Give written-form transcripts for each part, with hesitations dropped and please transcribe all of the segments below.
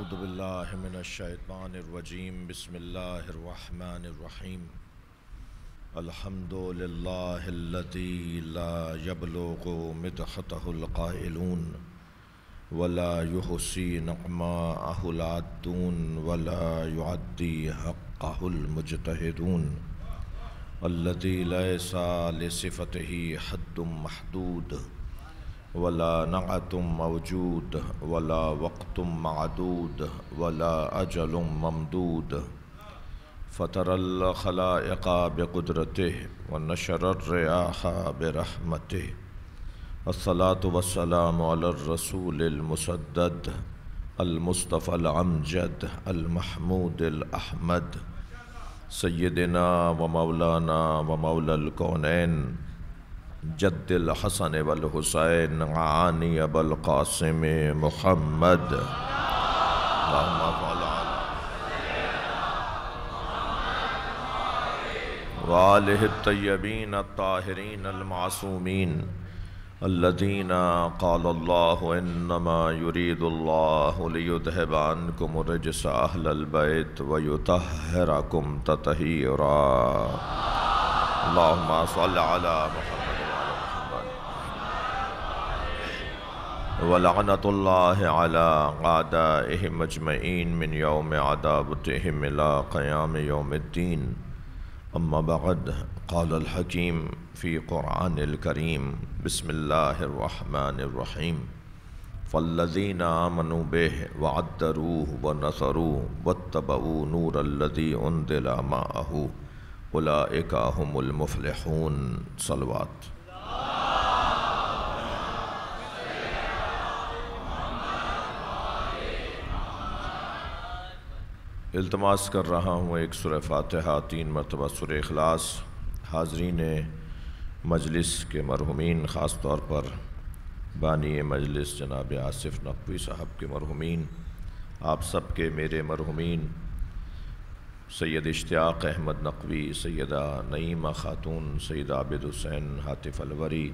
اعوذ باللہ من الشیطان الرجیم بسم اللہ الرحمن الرحیم الحمد للہ الذی لا یبلغ مدحتہ القائلون ولا یحصی نعماءہ العادون ولا یعدی حقہ المجتہدون الذی لیس لصفتہ حد محدود ولا نعت موجود ولا وقت معدود ولا اجل ممدود فطر الخلائق بقدرته ونشر الرياح برحمته الصلاة والسلام على الرسول المسدد المصطفى الامجد المحمود الاحمد سیدنا ومولانا ومولا الكونین جد الحسن والحسین عانی ابو القاسم محمد اللہم صل علی وآلہ الطیبین الطاہرین المعصومین الذین قال اللہ انما یرید اللہ لیذہب عنکم الرجس اہل البیت ویطہرکم تطہیرا اللہم صل علی محمد وَلَعْنَةُ اللَّهِ عَلَىٰ أَعْدَائِهِمْ أَجْمَعِينَ مِنْ يَوْمِ عَدَاوَتِهِمْ إِلَىٰ قِيَامِ يَوْمِ الدِّينِ أَمَّا بَعْدُ قَالَ الْحَكِيمُ فِي قُرْآنِ الْكَرِيمِ بِسْمِ اللَّهِ الرَّحْمَٰنِ الرَّحِيمِ فَالَّذِينَ آمَنُوا بِهِ وَعَذَّرُوهُ وَنَصَرُوهُ وَاتَّبَعُوا نُورَ الَّذِي أُنزِلَ مَعَهُ أُولَٰئِكَ هُمُ الْمُفْلِحُونَ صلوات التماس کر رہا ہوں ایک سورہ فاتحہ 3 مرتبہ سورہ اخلاص حاضرین مجلس کے مرحومین خاص طور پر بانی مجلس جناب آصف نقوی صاحب کے مرحومین آپ سب کے میرے مرحومین سید اشتیاق احمد نقوی سیدہ نعیمہ خاتون سید عابد حسین حاطف الوری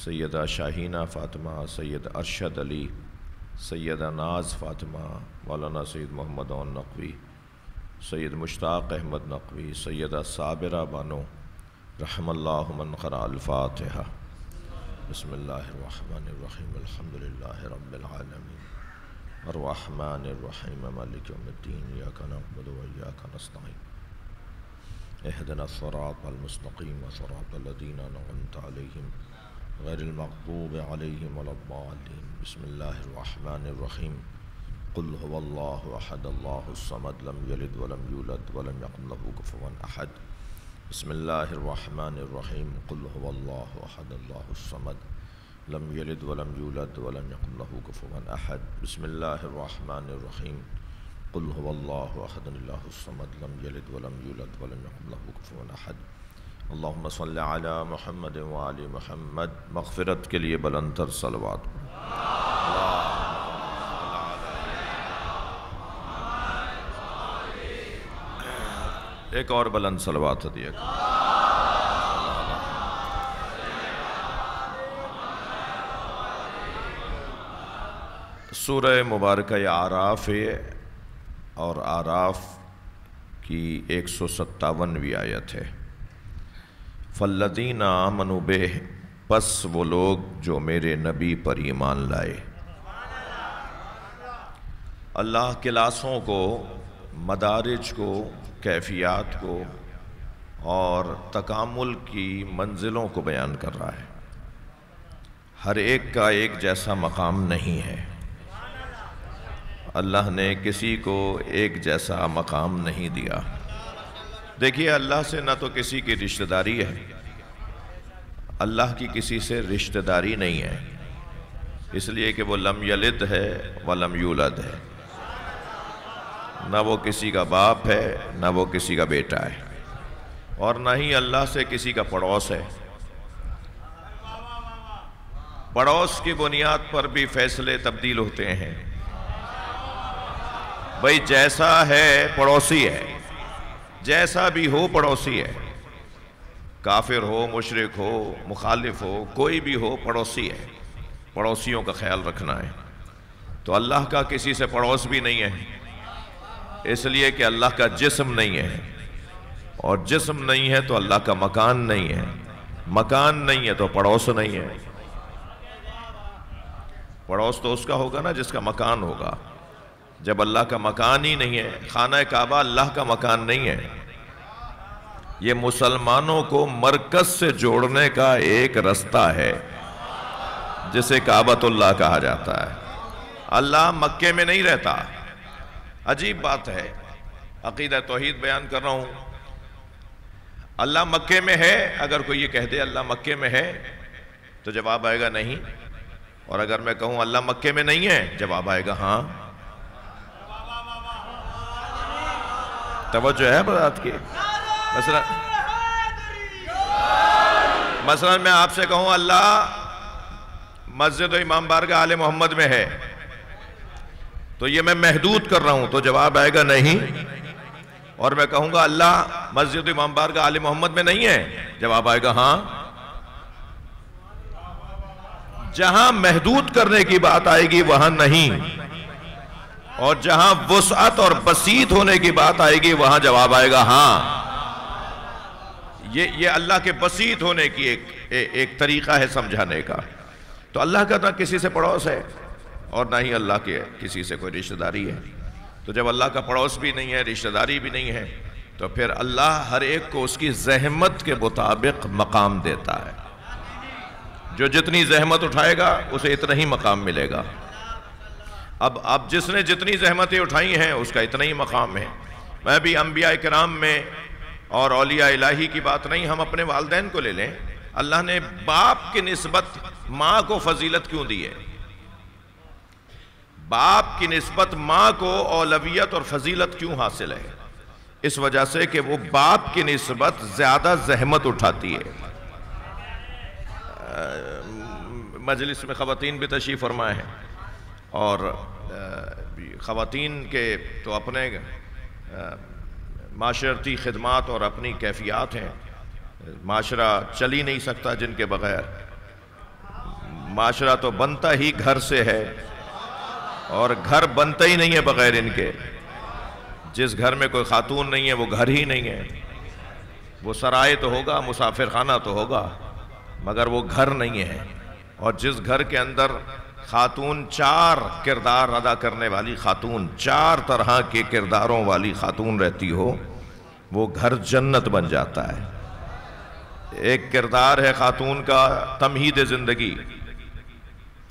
سیدہ شاہینہ فاطمہ سید ارشد علی سیدہ ناز فاطمہ مولانا سید محمد عون نقوی سید مشتاق احمد نقوی سیدہ صابرہ بانو رحم اللہ من قرأ الفاتحہ بسم اللہ الرحمن الرحیم الحمدللہ رب العالمین الرحمن الرحیم مالک یوم الدین ایاک نعبد و ایاک نستعین اہدنا الصراط المستقیم صراط الذین انعمت علیہم غیر المغضوب علیہم ولا الضالین بسم اللہ الرحمن الرحیم قل هو اللہ احد اللہ الصمد لم یلد ولم یولد ولم یکن له کفوا احد بسم اللہ الرحمن الرحیم قل هو اللہ احد اللہ الصمد لم یلد ولم یولد ولم یکن له کفوا احد بسم اللہ الرحمن الرحیم قل هو اللہ احد اللہ الصمد لم یلد ولم یولد ولم یکن له کفوا احد اللہم صلی علی محمد وآل محمد مغفرت کے لیے بلند تر صلوات ایک اور بلند صلوات دیا سورہ مبارکہ اعراف ہے اور اعراف کی 157ویں آیت ہے فَالَّذِينَ آمَنُوا بِهِ پس وہ لوگ جو میرے نبی پر ایمان لائے اللہ کلاسوں کو مدارج کو کیفیات کو اور تکامل کی منزلوں کو بیان کر رہا ہے ہر ایک کا ایک جیسا مقام نہیں ہے اللہ نے کسی کو ایک جیسا مقام نہیں دیا دیکھیے اللہ سے نہ تو کسی کی رشتہ داری ہے اللہ کی کسی سے رشتہ داری نہیں ہے اس لیے کہ وہ لم یلد ہے ولم یولد ہے نہ وہ کسی کا باپ ہے نہ وہ کسی کا بیٹا ہے اور نہ ہی اللہ سے کسی کا پڑوس ہے پڑوس کی بنیاد پر بھی فیصلے تبدیل ہوتے ہیں بھئی جیسا ہے پڑوسی ہے جیسا بھی ہو پڑوسی ہے کافر ہو مشرک ہو مخالف ہو کوئی بھی ہو پڑوسی ہے پڑوسیوں کا خیال رکھنا ہے تو اللہ کا کسی سے پڑوس بھی نہیں ہے، اس لیے کہ اللہ کا جسم نہیں ہے، اور جسم نہیں ہے تو اللہ کا مکان نہیں ہے، مکان نہیں ہے تو پڑوس نہیں ہے۔ پڑوس تو اس کا ہوگا نا جس کا مکان ہوگا۔ جب اللہ کا مکان ہی نہیں ہے، خانہ کعبہ اللہ کا مکان نہیں ہے، یہ مسلمانوں کو مرکز سے جوڑنے کا ایک رستہ ہے جسے کعبۃ اللہ کہا جاتا ہے۔ اللہ مکے میں نہیں رہتا۔ عجیب بات ہے، عقیدہ توحید بیان کر رہا ہوں۔ اللہ مکے میں ہے، اگر کوئی یہ کہہ دے اللہ مکے میں ہے تو جواب آئے گا نہیں، اور اگر میں کہوں اللہ مکے میں نہیں ہے جواب آئے گا ہاں۔ توجہ ہے بات کی؟ مثلا میں آپ سے کہوں اللہ مسجد و امام بارگاہ آل محمد میں ہے، تو یہ میں محدود کر رہا ہوں تو جواب آئے گا نہیں، اور میں کہوں گا اللہ مسجد و امام بارگاہ آل محمد میں نہیں ہے جواب آئے گا ہاں۔ جہاں محدود کرنے کی بات آئے گی وہاں نہیں، اور جہاں وسعت اور بسیط ہونے کی بات آئے گی وہاں جواب آئے گا ہاں۔ یہ اللہ کے بسیط ہونے کی ایک طریقہ ہے سمجھانے کا۔ تو اللہ کا نہ کسی سے پڑوس ہے اور نہ ہی اللہ کے کسی سے کوئی رشتہ داری ہے۔ تو جب اللہ کا پڑوس بھی نہیں ہے، رشتہ داری بھی نہیں ہے، تو پھر اللہ ہر ایک کو اس کی زحمت کے مطابق مقام دیتا ہے۔ جو جتنی زحمت اٹھائے گا اسے اتنا ہی مقام ملے گا۔ اب جس نے جتنی زحمتیں اٹھائی ہیں اس کا اتنا ہی مقام ہے۔ میں بھی انبیاء کرام میں اور اولیاء الہی کی بات نہیں، ہم اپنے والدین کو لے لیں۔ اللہ نے باپ کی نسبت ماں کو فضیلت کیوں دی ہے؟ باپ کی نسبت ماں کو اولویت اور فضیلت کیوں حاصل ہے؟ اس وجہ سے کہ وہ باپ کی نسبت زیادہ زحمت اٹھاتی ہے۔ مجلس میں خواتین بھی تشریف فرمائے ہیں، اور خواتین کے تو اپنے معاشرتی خدمات اور اپنی کیفیات ہیں۔ معاشرہ چل ہی نہیں سکتا جن کے بغیر۔ معاشرہ تو بنتا ہی گھر سے ہے، اور گھر بنتا ہی نہیں ہے بغیر ان کے۔ جس گھر میں کوئی خاتون نہیں ہے وہ گھر ہی نہیں ہے۔ وہ سرائے تو ہوگا، مسافر خانہ تو ہوگا، مگر وہ گھر نہیں ہے۔ اور جس گھر کے اندر خاتون 4 کردار ادا کرنے والی خاتون، 4 طرح کے کرداروں والی خاتون رہتی ہو، وہ گھر جنت بن جاتا ہے۔ ایک کردار ہے خاتون کا تمہید زندگی،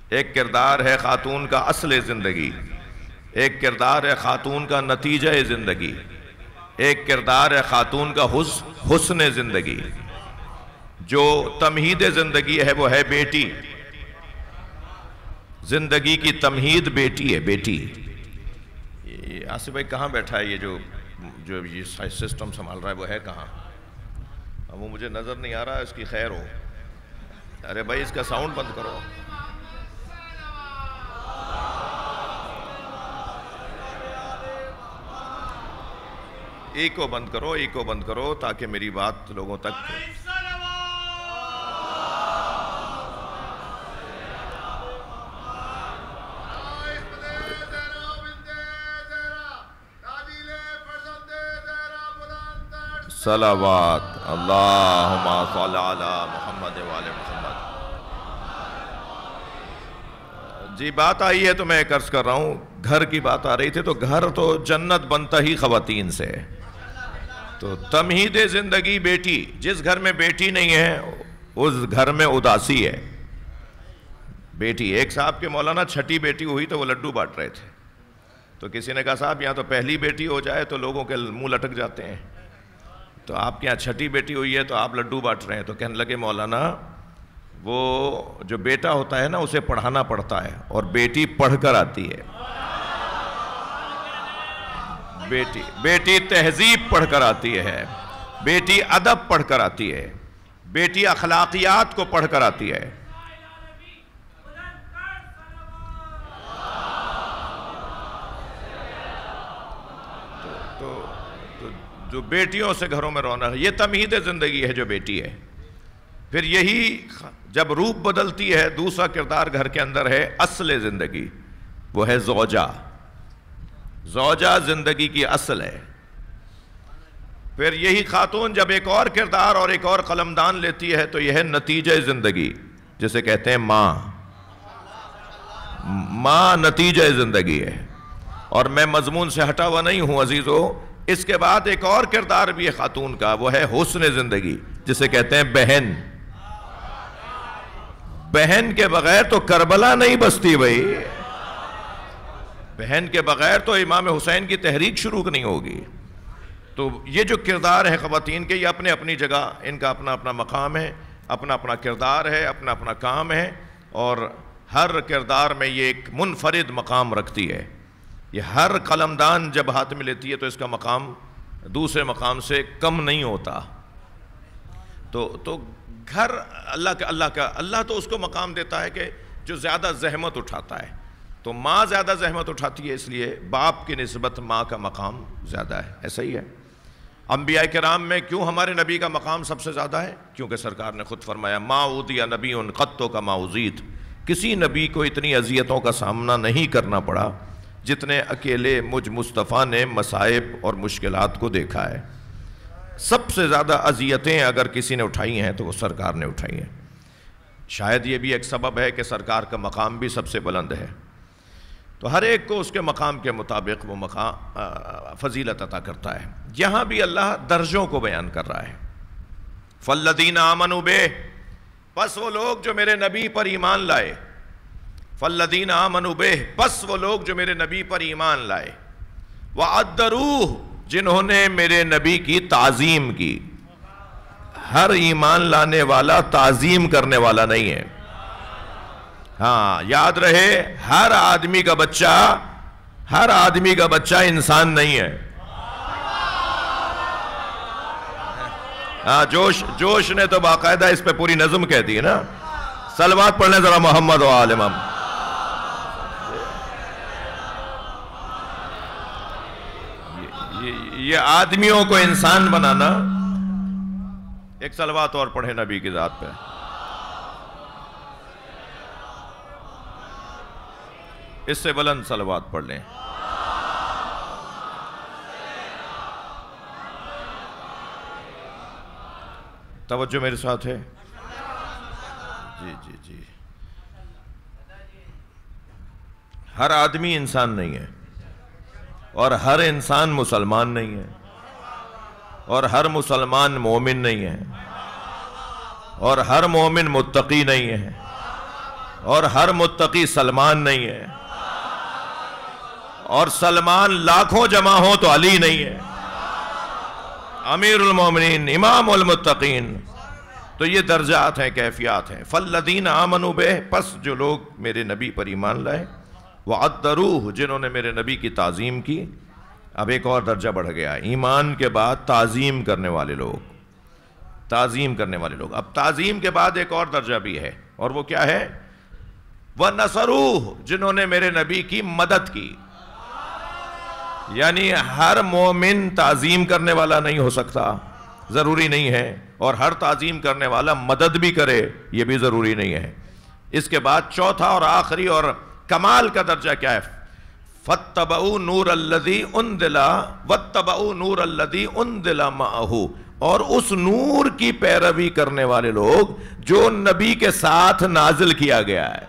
ایک کردار ہے خاتون کا اصل زندگی، ایک کردار ہے خاتون کا نتیجہ زندگی، ایک کردار ہے خاتون کا حسن زندگی۔ جو تمہید زندگی ہے وہ ہے بیٹی۔ زندگی کی تمہید بیٹی ہے، بیٹی۔ آصف بھائی کہاں بیٹھا ہے؟ یہ جو یہ سسٹم سنبھال رہا ہے وہ ہے کہاں؟ وہ مجھے نظر نہیں آ رہا، اس کی خیر ہو۔ ارے بھائی اس کا ساؤنڈ بند کرو۔ ایکو بند کرو، ایکو بند کرو تاکہ میری بات لوگوں تک۔ صلوات اللہم صلی علی محمد وآل محمد۔ جی بات آئی ہے تو میں ایک عرض کر رہا ہوں، گھر کی بات آ رہی تھی، تو گھر تو جنت بنتا ہی خواتین سے۔ تو تمہید زندگی بیٹی، جس گھر میں بیٹی نہیں ہے اس گھر میں اداسی ہے۔ بیٹی، ایک صاحب کے مولانا چھٹی بیٹی ہوئی تو وہ لڈو بانٹ رہے تھے، تو کسی نے کہا صاحب یہاں تو پہلی بیٹی ہو جائے تو لوگوں کے منہ لٹک جاتے ہیں، تو آپ کے یہاں چھٹی بیٹی ہوئی ہے تو آپ لڈو بانٹ رہے ہیں۔ تو کہنے لگے مولانا وہ جو بیٹا ہوتا ہے نا اسے پڑھانا پڑتا ہے، اور بیٹی پڑھ کر آتی ہے۔ بیٹی تہذیب پڑھ کر آتی ہے، بیٹی ادب پڑھ کر آتی ہے، بیٹی اخلاقیات کو پڑھ کر آتی ہے۔ جو بیٹیوں سے گھروں میں رونق ہے، یہ تمہید زندگی ہے جو بیٹی ہے۔ پھر یہی جب روپ بدلتی ہے، دوسرا کردار گھر کے اندر ہے اصل زندگی۔ وہ ہے زوجہ. زوجہ زندگی کی اصل ہے. پھر یہی خاتون جب ایک اور کردار اور ایک اور قلمدان لیتی ہے تو یہ ہے نتیجہ زندگی، جسے کہتے ہیں ماں. ماں نتیجہ زندگی ہے. اور میں مضمون سے ہٹا ہوا نہیں ہوں عزیزو. اس کے بعد ایک اور کردار بھی ہے خاتون کا، وہ ہے حسن زندگی، جسے کہتے ہیں بہن. بہن کے بغیر تو کربلا نہیں بستی بھائی. بہن کے بغیر تو امام حسین کی تحریک شروع نہیں ہوگی. تو یہ جو کردار ہے خواتین کے، یہ اپنے اپنی جگہ ان کا اپنا اپنا مقام ہے، اپنا اپنا کردار ہے، اپنا اپنا کام ہے، اور ہر کردار میں یہ ایک منفرد مقام رکھتی ہے. یہ ہر قلمدان جب ہاتھ میں لیتی ہے تو اس کا مقام دوسرے مقام سے کم نہیں ہوتا. تو گھر اللہ تو اس کو مقام دیتا ہے کہ جو زیادہ زحمت اٹھاتا ہے. تو ماں زیادہ زحمت اٹھاتی ہے، اس لیے باپ کی نسبت ماں کا مقام زیادہ ہے. ایسا ہی ہے. انبیاء کرام میں کیوں ہمارے نبی کا مقام سب سے زیادہ ہے؟ کیونکہ سرکار نے خود فرمایا ما اوذی نبی قط کما اوذیت. کسی نبی کو اتنی اذیتوں کا سامنا نہیں کرنا پڑا جتنے اکیلے مجھ مصطفیٰ نے مصائب اور مشکلات کو دیکھا ہے. سب سے زیادہ اذیتیں اگر کسی نے اٹھائی ہیں تو وہ سرکار نے اٹھائی ہیں. شاید یہ بھی ایک سبب ہے کہ سرکار کا مقام بھی سب سے بلند ہے. تو ہر ایک کو اس کے مقام کے مطابق وہ مقام فضیلت عطا کرتا ہے. یہاں بھی اللہ درجوں کو بیان کر رہا ہے. فالذین آمنوا بہ، پس وہ لوگ جو میرے نبی پر ایمان لائے. فالذین آمنوا بہ، پس وہ لوگ جو میرے نبی پر ایمان لائے. وعذروہ، جنہوں نے میرے نبی کی تعظیم کی. ہر ایمان لانے والا تعظیم کرنے والا نہیں ہے. ہاں یاد رہے، ہر آدمی کا بچہ انسان نہیں ہے. ہاں جوش نے تو باقاعدہ اس پہ پوری نظم کہہ دی ہے نا. صلوات پڑھنے ذرا محمد و آل محمد. یہ آدمیوں کو انسان بنانا. ایک صلوات اور پڑھے نبی کی ذات پہ. اس سے بلند صلوات پڑھ لیں. توجہ میرے ساتھ ہے؟ جی. ہر آدمی انسان نہیں ہے، اور ہر انسان مسلمان نہیں ہے، اور ہر مسلمان مومن نہیں ہے، اور ہر مومن متقی نہیں ہے، اور ہر متقی سلمان نہیں ہے، اور سلمان لاکھوں جمع ہو تو علی نہیں ہے، امیر المومنین امام المتقین. تو یہ درجات ہیں، کیفیات ہیں. فالذین آمنوا بہ، پس جو لوگ میرے نبی پر ایمان لائے. وعذروہ، جنہوں نے میرے نبی کی تعظیم کی. اب ایک اور درجہ بڑھ گیا، ایمان کے بعد تعظیم کرنے والے لوگ. اب تعظیم کے بعد ایک اور درجہ بھی ہے، اور وہ کیا ہے؟ وَنَصَرُوهُ، جنہوں نے میرے نبی کی مدد کی. یعنی ہر مومن تعظیم کرنے والا نہیں ہو سکتا، ضروری نہیں ہے. اور ہر تعظیم کرنے والا مدد بھی کرے، یہ بھی ضروری نہیں ہے. اس کے بعد چوتھا اور آخری اور کمال کا درجہ کیا ہے؟ فَاتَّبَعُوا نُورَ الَّذِي أُنزِلَ وَاتَّبَعُوا نُورَ الَّذِي أُنزِلَ مَعَهُ، اور اس نور کی پیروی کرنے والے لوگ جو نبی کے ساتھ نازل کیا گیا ہے.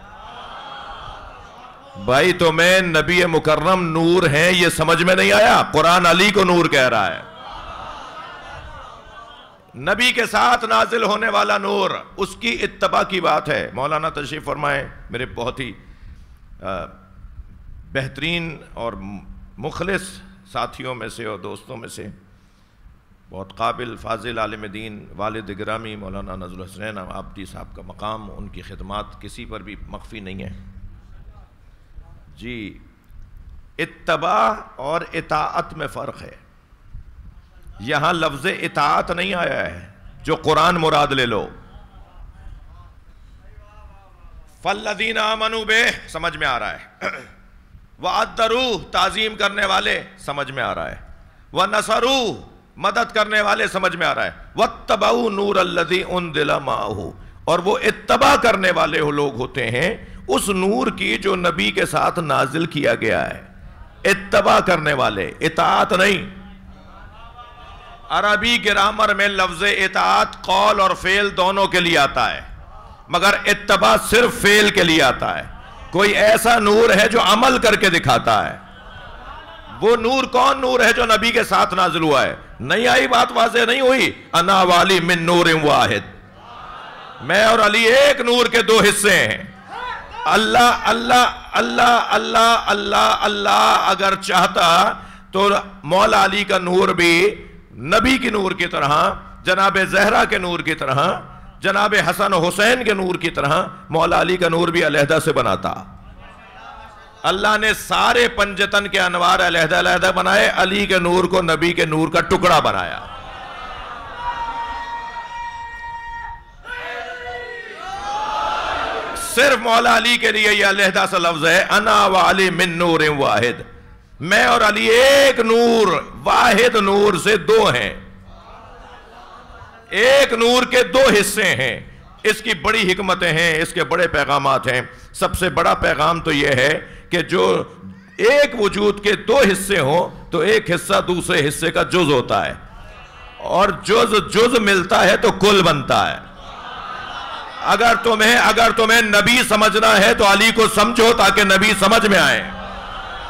بھائی تمہیں نبی مکرم نور ہیں یہ سمجھ میں نہیں آیا؟ قرآن علی کو نور کہہ رہا ہے. نبی کے ساتھ نازل ہونے والا نور، اس کی اتباع کی بات ہے. مولانا تشریف فرمائے، میرے بہت ہی بہترین اور مخلص ساتھیوں میں سے اور دوستوں میں سے، بہت قابل فاضل عالم دین، والد گرامی مولانا نذر الحسنین عابدی صاحب کا مقام، ان کی خدمات کسی پر بھی مخفی نہیں ہے. جی، اتباع اور اطاعت میں فرق ہے. یہاں لفظ اطاعت نہیں آیا ہے، جو قرآن مراد لے لو. فالذین آمنوا بہ سمجھ میں آ رہا ہے، وعذروہ تعظیم کرنے والے سمجھ میں آ رہا ہے، ونصروہ مدد کرنے والے سمجھ میں آ رہا ہے، واتبعوا نور الذی انزل معہ، اور وہ اتباع کرنے والے لوگ ہوتے ہیں اس نور کی جو نبی کے ساتھ نازل کیا گیا ہے، اتباع کرنے والے، اطاعت نہیں۔ عربی گرامر میں لفظ اطاعت قول اور فعل دونوں کے لیے آتا ہے، مگر اتباع صرف فعل کے لیے آتا ہے۔ کوئی ایسا نور ہے جو عمل کر کے دکھاتا ہے، وہ نور کون نور ہے جو نبی کے ساتھ نازل ہوا ہے؟ نہیں آئی بات واضح نہیں ہوئی؟ انا والی من نور واحد، میں اور علی ایک نور کے دو حصے ہیں۔ اللہ اللہ اللہ اللہ اللہ اللہ اگر چاہتا تو مولا علی کا نور بھی نبی کی نور کی طرح، جناب زہرا کے نور کی طرح، جناب حسن و حسین کے نور کی طرح مولا علی کا نور بھی علیحدہ سے بناتا۔ اللہ نے سارے پنجتن کے انوار علیحدہ علیحدہ بنائے، علی کے نور کو نبی کے نور کا ٹکڑا بنایا۔ صرف مولا علی کے لیے یہ علیحدہ سا لفظ ہے، انا و علی من نور واحد، میں اور علی ایک نور، واحد نور سے دو ہیں، ایک نور کے دو حصے ہیں۔ اس کی بڑی حکمتیں ہیں، اس کے بڑے پیغامات ہیں۔ سب سے بڑا پیغام تو یہ ہے کہ جو ایک وجود کے دو حصے ہوں تو ایک حصہ دوسرے حصے کا جز ہوتا ہے، اور جز ملتا ہے تو کل بنتا ہے۔ اگر تمہیں نبی سمجھنا ہے تو علی کو سمجھو تاکہ نبی سمجھ میں آئے۔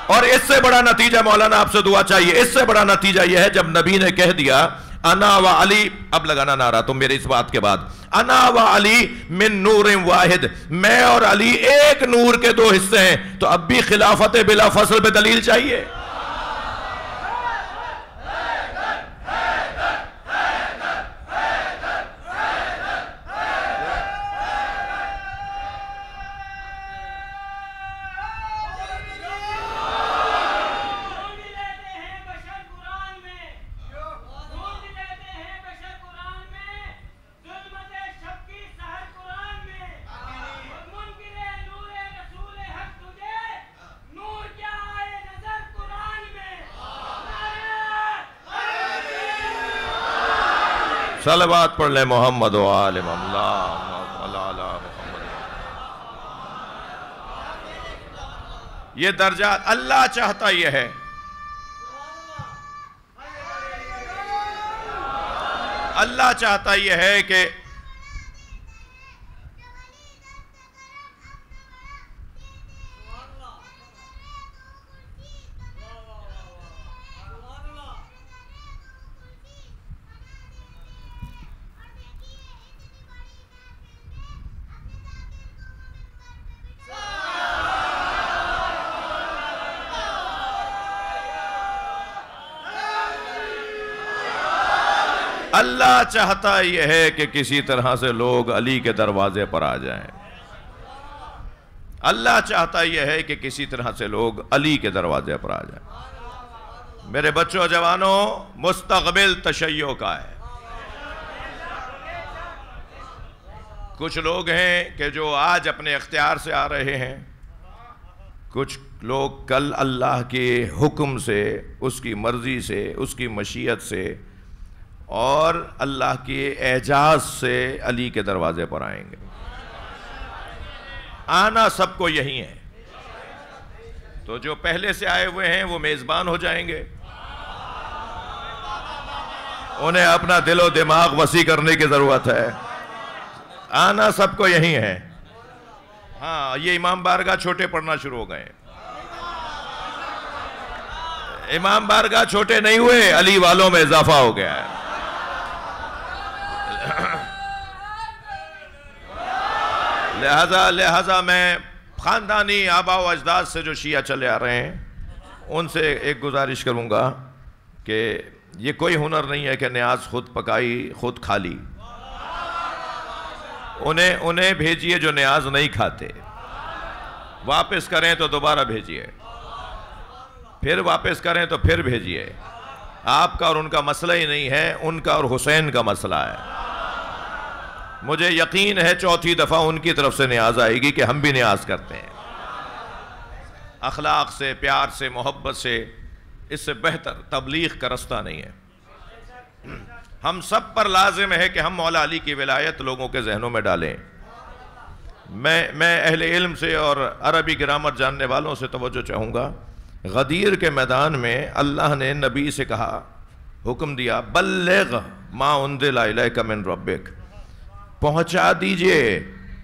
اور اس سے بڑا نتیجہ مولانا آپ سے دعا چاہیے، اس سے بڑا نتیجہ یہ ہے جب نبی نے کہہ دیا انا و علی، اب لگانا نعرہ تم میرے اس بات کے بعد، انا و علی من نور واحد، میں اور علی ایک نور کے دو حصے ہیں، تو اب بھی خلافت بلا فصل پہ دلیل چاہیے۔ صلوات پڑھ لیں محمد و آل محمد۔ یہ درجات اللہ چاہتا یہ ہے، اللہ چاہتا یہ ہے کہ اللہ چاہتا یہ ہے کہ کسی طرح سے لوگ علی کے دروازے پر آ جائیں۔ اللہ چاہتا یہ ہے کہ کسی طرح سے لوگ علی کے دروازے پر آ جائیں۔ میرے بچوں جوانوں، مستقبل تشیع کا ہے۔ کچھ لوگ ہیں کہ جو آج اپنے اختیار سے آ رہے ہیں، کچھ لوگ کل اللہ کے حکم سے، اس کی مرضی سے، اس کی مشیت سے اور اللہ کے اعجاز سے علی کے دروازے پر آئیں گے۔ آنا سب کو یہی ہے، تو جو پہلے سے آئے ہوئے ہیں وہ میزبان ہو جائیں گے، انہیں اپنا دل و دماغ وسیع کرنے کی ضرورت ہے۔ آنا سب کو یہی ہے۔ ہاں، یہ امام بارگاہ چھوٹے پڑھنا شروع ہو گئے۔ امام بارگاہ چھوٹے نہیں ہوئے، علی والوں میں اضافہ ہو گیا ہے۔ لہذا میں خاندانی آباء و اجداد سے جو شیعہ چلے آ رہے ہیں ان سے ایک گزارش کروں گا کہ یہ کوئی ہنر نہیں ہے کہ نیاز خود پکائی خود کھا لی۔ انہیں بھیجیے جو نیاز نہیں کھاتے، واپس کریں تو دوبارہ بھیجیے، پھر واپس کریں تو پھر بھیجیے۔ آپ کا اور ان کا مسئلہ ہی نہیں ہے، ان کا اور حسین کا مسئلہ ہے۔ مجھے یقین ہے چوتھی دفعہ ان کی طرف سے نیاز آئے گی کہ ہم بھی نیاز کرتے ہیں۔ اخلاق سے، پیار سے، محبت سے، اس سے بہتر تبلیغ کا رستہ نہیں ہے۔ ہم سب پر لازم ہے کہ ہم مولا علی کی ولایت لوگوں کے ذہنوں میں ڈالیں۔ میں اہل علم سے اور عربی گرامر جاننے والوں سے توجہ چاہوں گا. غدیر کے میدان میں اللہ نے نبی سے کہا، حکم دیا، بلغ ما انزل الیک من ربک، پہنچا دیجئے.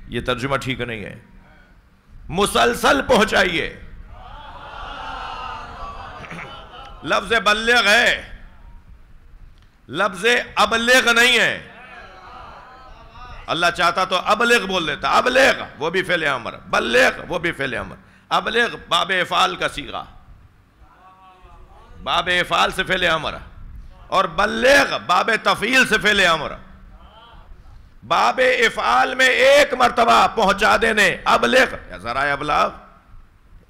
یہ ترجمہ ٹھیک نہیں ہے، مسلسل پہنچائیے. لفظ بلغ ہے، لفظ ابلغ نہیں ہے. اللہ چاہتا تو ابلغ بول دیتا، ابلغ وہ بھی فعل امر، بلغ وہ بھی فعل امر. ابلغ باب افعال کا صیغہ، باب افعال سے فعل امر، اور بلغ باب تفعیل سے فعل امر. باب افعال میں ایک مرتبہ پہنچا دینے، ابلغ یا ذرائع ابلاغ.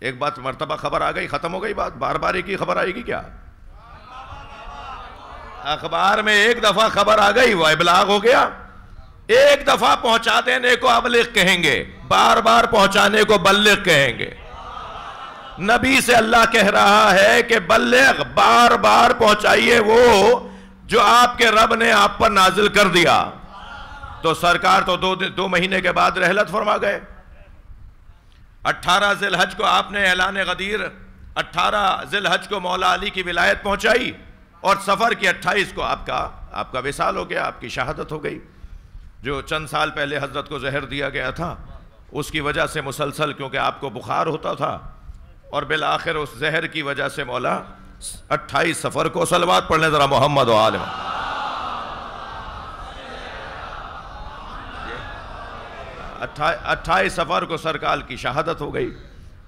ایک بات مرتبہ خبر آ گئی، ختم ہو گئی بات، بار بار ایک ہی خبر آئے گی کیا؟ اخبار میں ایک دفعہ خبر آ گئی وہ ابلاغ ہو گیا. ایک دفعہ پہنچا دینے کو ابلغ کہیں گے، بار بار پہنچانے کو بلغ کہیں گے. نبی سے اللہ کہہ رہا ہے کہ بلغ، بار بار پہنچائیے وہ جو آپ کے رب نے آپ پر نازل کر دیا. تو سرکار تو دو مہینے کے بعد رحلت فرما گئے. 18 ذی الحج کو آپ نے اعلان غدیر، 18 ذی الحج کو مولا علی کی ولایت پہنچائی، اور سفر کی 28 کو آپ کا وصال ہو گیا، آپ کی شہادت ہو گئی. جو چند سال پہلے حضرت کو زہر دیا گیا تھا، اس کی وجہ سے مسلسل، کیونکہ آپ کو بخار ہوتا تھا، اور بالآخر اس زہر کی وجہ سے مولا 28 سفر کو، صلوات پڑھنے ذرا محمد و آل محمد. 28 سفر کو سرکار کی شہادت ہو گئی.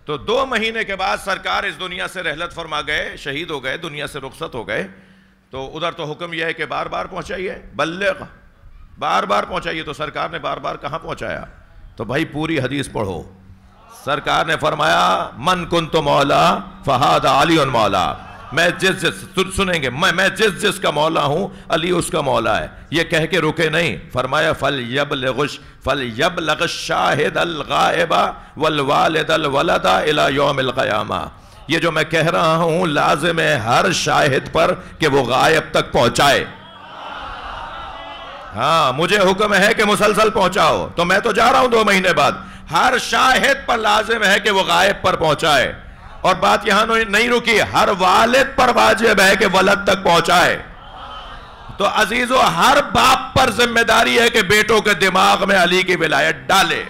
تو 2 مہینے کے بعد سرکار اس دنیا سے رحلت فرما گئے، شہید ہو گئے، دنیا سے رخصت ہو گئے. تو ادھر تو حکم یہ ہے کہ بار بار پہنچائیے، بلغ، بار بار پہنچائیے. تو سرکار نے بار بار کہاں پہنچایا؟ تو بھائی پوری حدیث پڑھو. سرکار نے فرمایا، من کنت مولا فہذا علی مولا. میں سنیں گے، میں جس کا مولا ہوں، علی اس کا مولا ہے. یہ کہہ کے رکے نہیں، فرمایا فَلْيَبْلَغِ الشَّاهِدَ الْغَائِبَ وَالْوَالِدَ الْوَلَدَ إِلَى يَوْمِ الْقِيَامَةِ. یہ جو میں کہہ رہا ہوں لازم ہے ہر شاہد پر کہ وہ غائب تک پہنچائے. ہاں مجھے حکم ہے کہ مسلسل پہنچاؤ، تو میں تو جا رہا ہوں 2 مہینے بعد. ہر شاہد پر لازم ہے کہ وہ غائب پر پہنچائے. اور بات یہاں نہیں رکی، ہر والد پر واجب ہے کہ ولد تک پہنچائے. تو عزیزو، ہر باپ پر ذمہ داری ہے کہ بیٹوں کے دماغ میں علی کی ولایت ڈالے.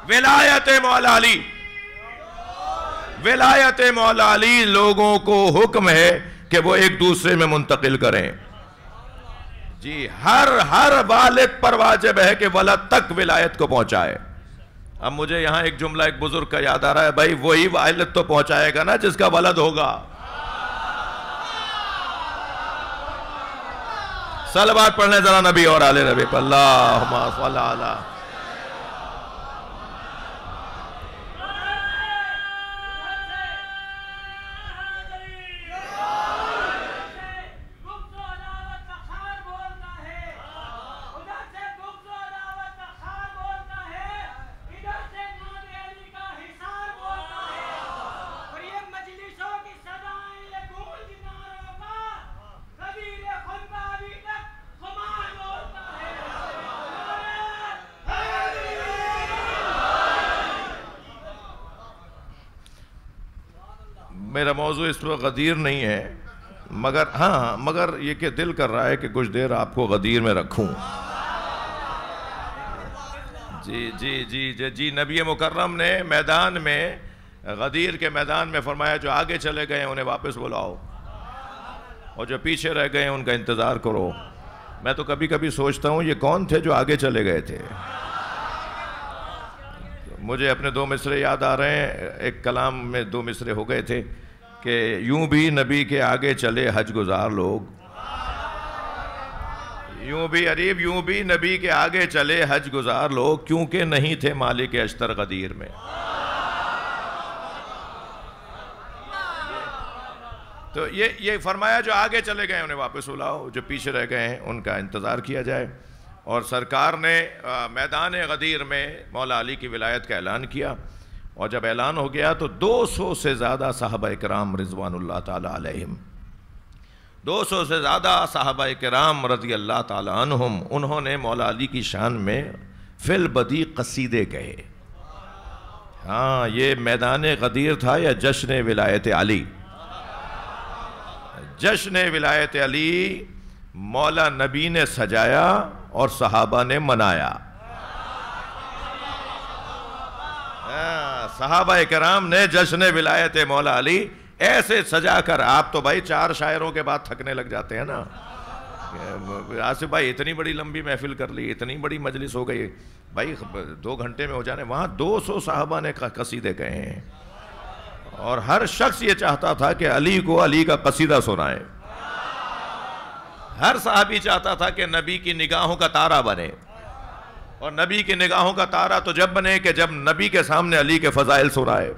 ولایت مولا علی، ولایت مولا علی لوگوں کو حکم ہے کہ وہ ایک دوسرے میں منتقل کریں. جی ہر والد پر واجب ہے کہ ولد تک ولایت کو پہنچائے. اب مجھے یہاں ایک جملہ ایک بزرگ کا یاد آ رہا ہے، بھائی وہی والد تو پہنچائے گا نا جس کا ولد ہوگا. صلوات پڑھنے ذرا نبی اور آل نبی پر، اللہم صلی علی. میرا موضوع اس وقت غدیر نہیں ہے، مگر یہ کہ دل کر رہا ہے کہ کچھ دیر آپ کو غدیر میں رکھوں. جی نبی مکرم نے میدان میں، غدیر کے میدان میں فرمایا جو آگے چلے گئے انہیں واپس بلاؤ، اور جو پیچھے رہ گئے ان کا انتظار کرو. میں تو کبھی کبھی سوچتا ہوں یہ کون تھے جو آگے چلے گئے تھے. مجھے اپنے 2 مصرے یاد آ رہے ہیں. ایک کلام میں 2 مصرے ہو گئے تھے کہ یوں بھی نبی کے آگے چلے حج گزار لوگ، یوں بھی نبی کے آگے چلے حج گزار لوگ، کیونکہ نہیں تھے مالک اشتر غدیر میں. تو یہ فرمایا جو آگے چلے گئے انہیں واپس بلاؤ، جو پیچھے رہ گئے ہیں ان کا انتظار کیا جائے. اور سرکار نے میدان غدیر میں مولا علی کی ولایت کا اعلان کیا، اور جب اعلان ہو گیا تو 200 سے زیادہ صحابہ کرام رضوان اللہ تعالی علیہم، 200 سے زیادہ صحابہ کرام رضی اللہ تعالی عنہم، انہوں نے مولا علی کی شان میں فی البدی قصیدے کہے. ہاں یہ میدان غدیر تھا یا جشن ولایت علی؟ جشن ولایت علی مولا نبی نے سجایا اور صحابہ نے منایا. صحابہ کرام نے جشن ولایت مولا علی ایسے سجا کر، آپ تو بھائی 4 شاعروں کے بعد تھکنے لگ جاتے ہیں نا. آصف بھائی اتنی بڑی لمبی محفل کر لی، اتنی بڑی مجلس ہو گئی بھائی، 2 گھنٹے میں ہو جانے. وہاں 200 صحابہ نے قصیدے کہے ہیں اور ہر شخص یہ چاہتا تھا کہ علی کو علی کا قصیدہ سنائے. ہر صحابی چاہتا تھا کہ نبی کی نگاہوں کا تارہ بنے، اور نبی کی نگاہوں کا تارہ تو جب بنے کہ جب نبی کے سامنے علی کے فضائل سنائے.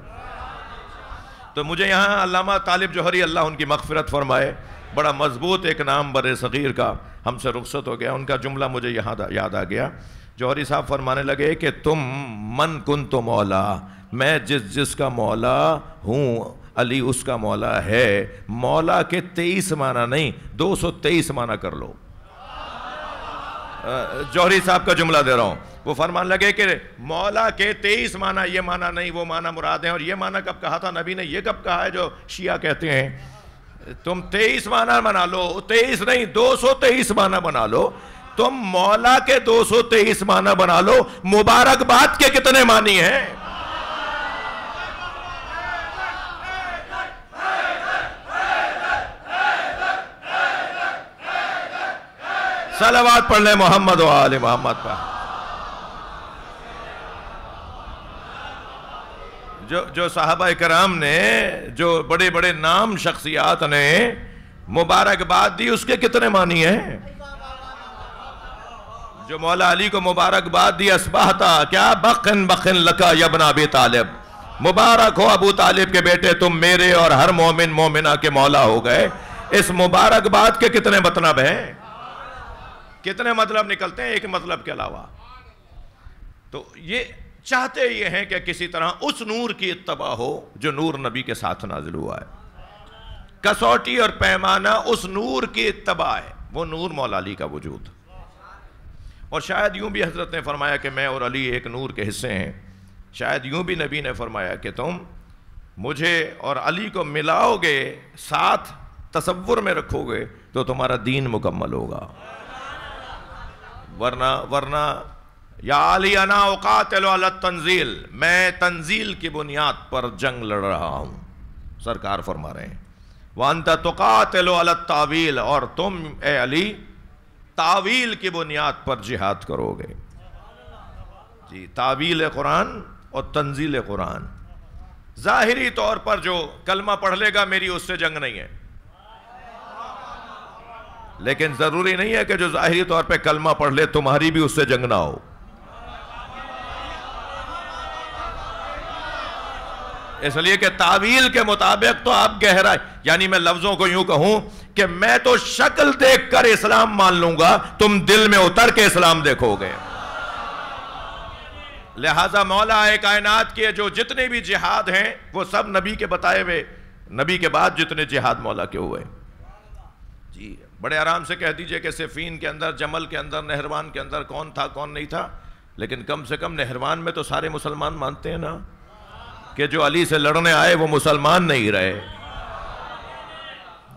تو مجھے یہاں علامہ طالب جوہری اللہ ان کی مغفرت فرمائے، بڑا مضبوط ایک نام بر صغیر کا ہم سے رخصت ہو گیا، ان کا جملہ مجھے یہاں یاد آ گیا. جوہری صاحب فرمانے لگے کہ تم من کنت مولا، میں جس کا مولا ہوں علی اس کا مولا ہے. مولا کے 23 معنی نہیں، 223 معنی کر لو. جوہری صاحب کا جملہ دے رہا ہوں. وہ فرمان لگے کہ مولا کے 23 معنی، یہ معنی نہیں وہ معنی مراد ہیں. اور یہ معنی کب کہا تھا نبی نے؟ یہ کب کہا ہے جو شیعہ کہتے ہیں؟ تم 23 معنی بنا لو، 23 نہیں 223 معنی بنا لو. تم مولا کے 223 معنی بنا لو. مبارکباد کے کتنے معنی ہیں؟ صلوات پڑھ لیں محمد و آل محمد پر. جو صحابہ کرام نے، جو بڑے بڑے نام شخصیات نے مبارکباد دی، اس کے کتنے معنی ہیں؟ جو مولا علی کو مبارکباد دی، اسبحتا کیا بخن بخن لکا یبن ابی طالب، مبارک ہو ابو طالب کے بیٹے، تم میرے اور ہر مومن مومنہ کے مولا ہو گئے. اس مبارکباد کے کتنے مطلب ہیں؟ کتنے مطلب نکلتے ہیں ایک مطلب کے علاوہ؟ تو یہ چاہتے یہ ہیں کہ کسی طرح اس نور کی اتباع ہو جو نور نبی کے ساتھ نازل ہوا ہے. کسوٹی اور پیمانہ اس نور کی اتباع ہے، وہ نور مولا علی کا وجود. اور شاید یوں بھی حضرت نے فرمایا کہ میں اور علی ایک نور کے حصے ہیں. شاید یوں بھی نبی نے فرمایا کہ تم مجھے اور علی کو ملاؤ گے، ساتھ تصور میں رکھو گے تو تمہارا دین مکمل ہوگا. ورنہ یا علی انا اقاتل علی التنزیل، میں تنزیل کی بنیاد پر جنگ لڑ رہا ہوں. سرکار فرما رہے ہیں وانت تقاتل علی التاویل، اور تم اے علی تاویل کی بنیاد پر جہاد کرو گے. جی، تاویل قرآن اور تنزیل قرآن. ظاہری طور پر جو کلمہ پڑھ لے گا میری اس سے جنگ نہیں ہے، لیکن ضروری نہیں ہے کہ جو ظاہری طور پہ کلمہ پڑھ لے تمہاری بھی اس سے جنگ نہ ہو. اس لیے کہ تعویل کے مطابق تو آپ گہرائی، یعنی میں لفظوں کو یوں کہوں کہ میں تو شکل دیکھ کر اسلام مان لوں گا، تم دل میں اتر کے اسلام دیکھو گے. لہذا مولا کائنات کے جو جتنے بھی جہاد ہیں وہ سب نبی کے بتائے ہوئے، نبی کے بعد جتنے جہاد مولا کے ہوئے. جی بڑے آرام سے کہہ دیجئے کہ صفین کے اندر، جمل کے اندر، نہروان کے اندر کون تھا کون نہیں تھا، لیکن کم سے کم نہروان میں تو سارے مسلمان مانتے ہیں نا کہ جو علی سے لڑنے آئے وہ مسلمان نہیں رہے.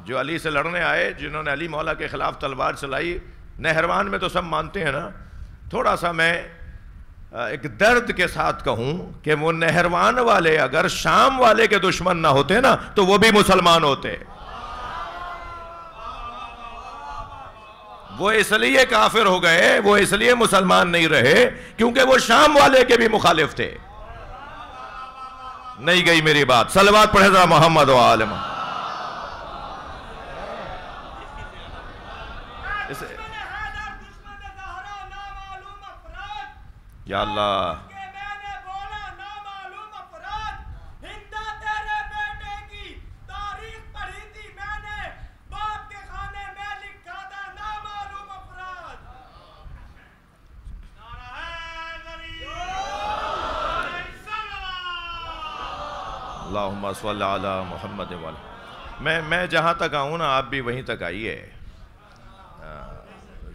جو علی سے لڑنے آئے، جنہوں نے علی مولا کے خلاف تلوار چلائی، نہروان میں تو سب مانتے ہیں نا. تھوڑا سا میں ایک درد کے ساتھ کہوں کہ وہ نہروان والے اگر شام والے کے دشمن نہ ہوتے نا تو وہ بھی مسلمان ہوتے. وہ اس لیے کافر ہو گئے، وہ اس لیے مسلمان نہیں رہے کیونکہ وہ شام والے کے بھی مخالف تھے. نہیں گئی میری بات؟ صلوات پڑھے ذرا محمد و آل محمد. یا اللہ اللہم صلی علی محمد میں جہاں تک آؤں نا آپ بھی وہیں تک آئیے،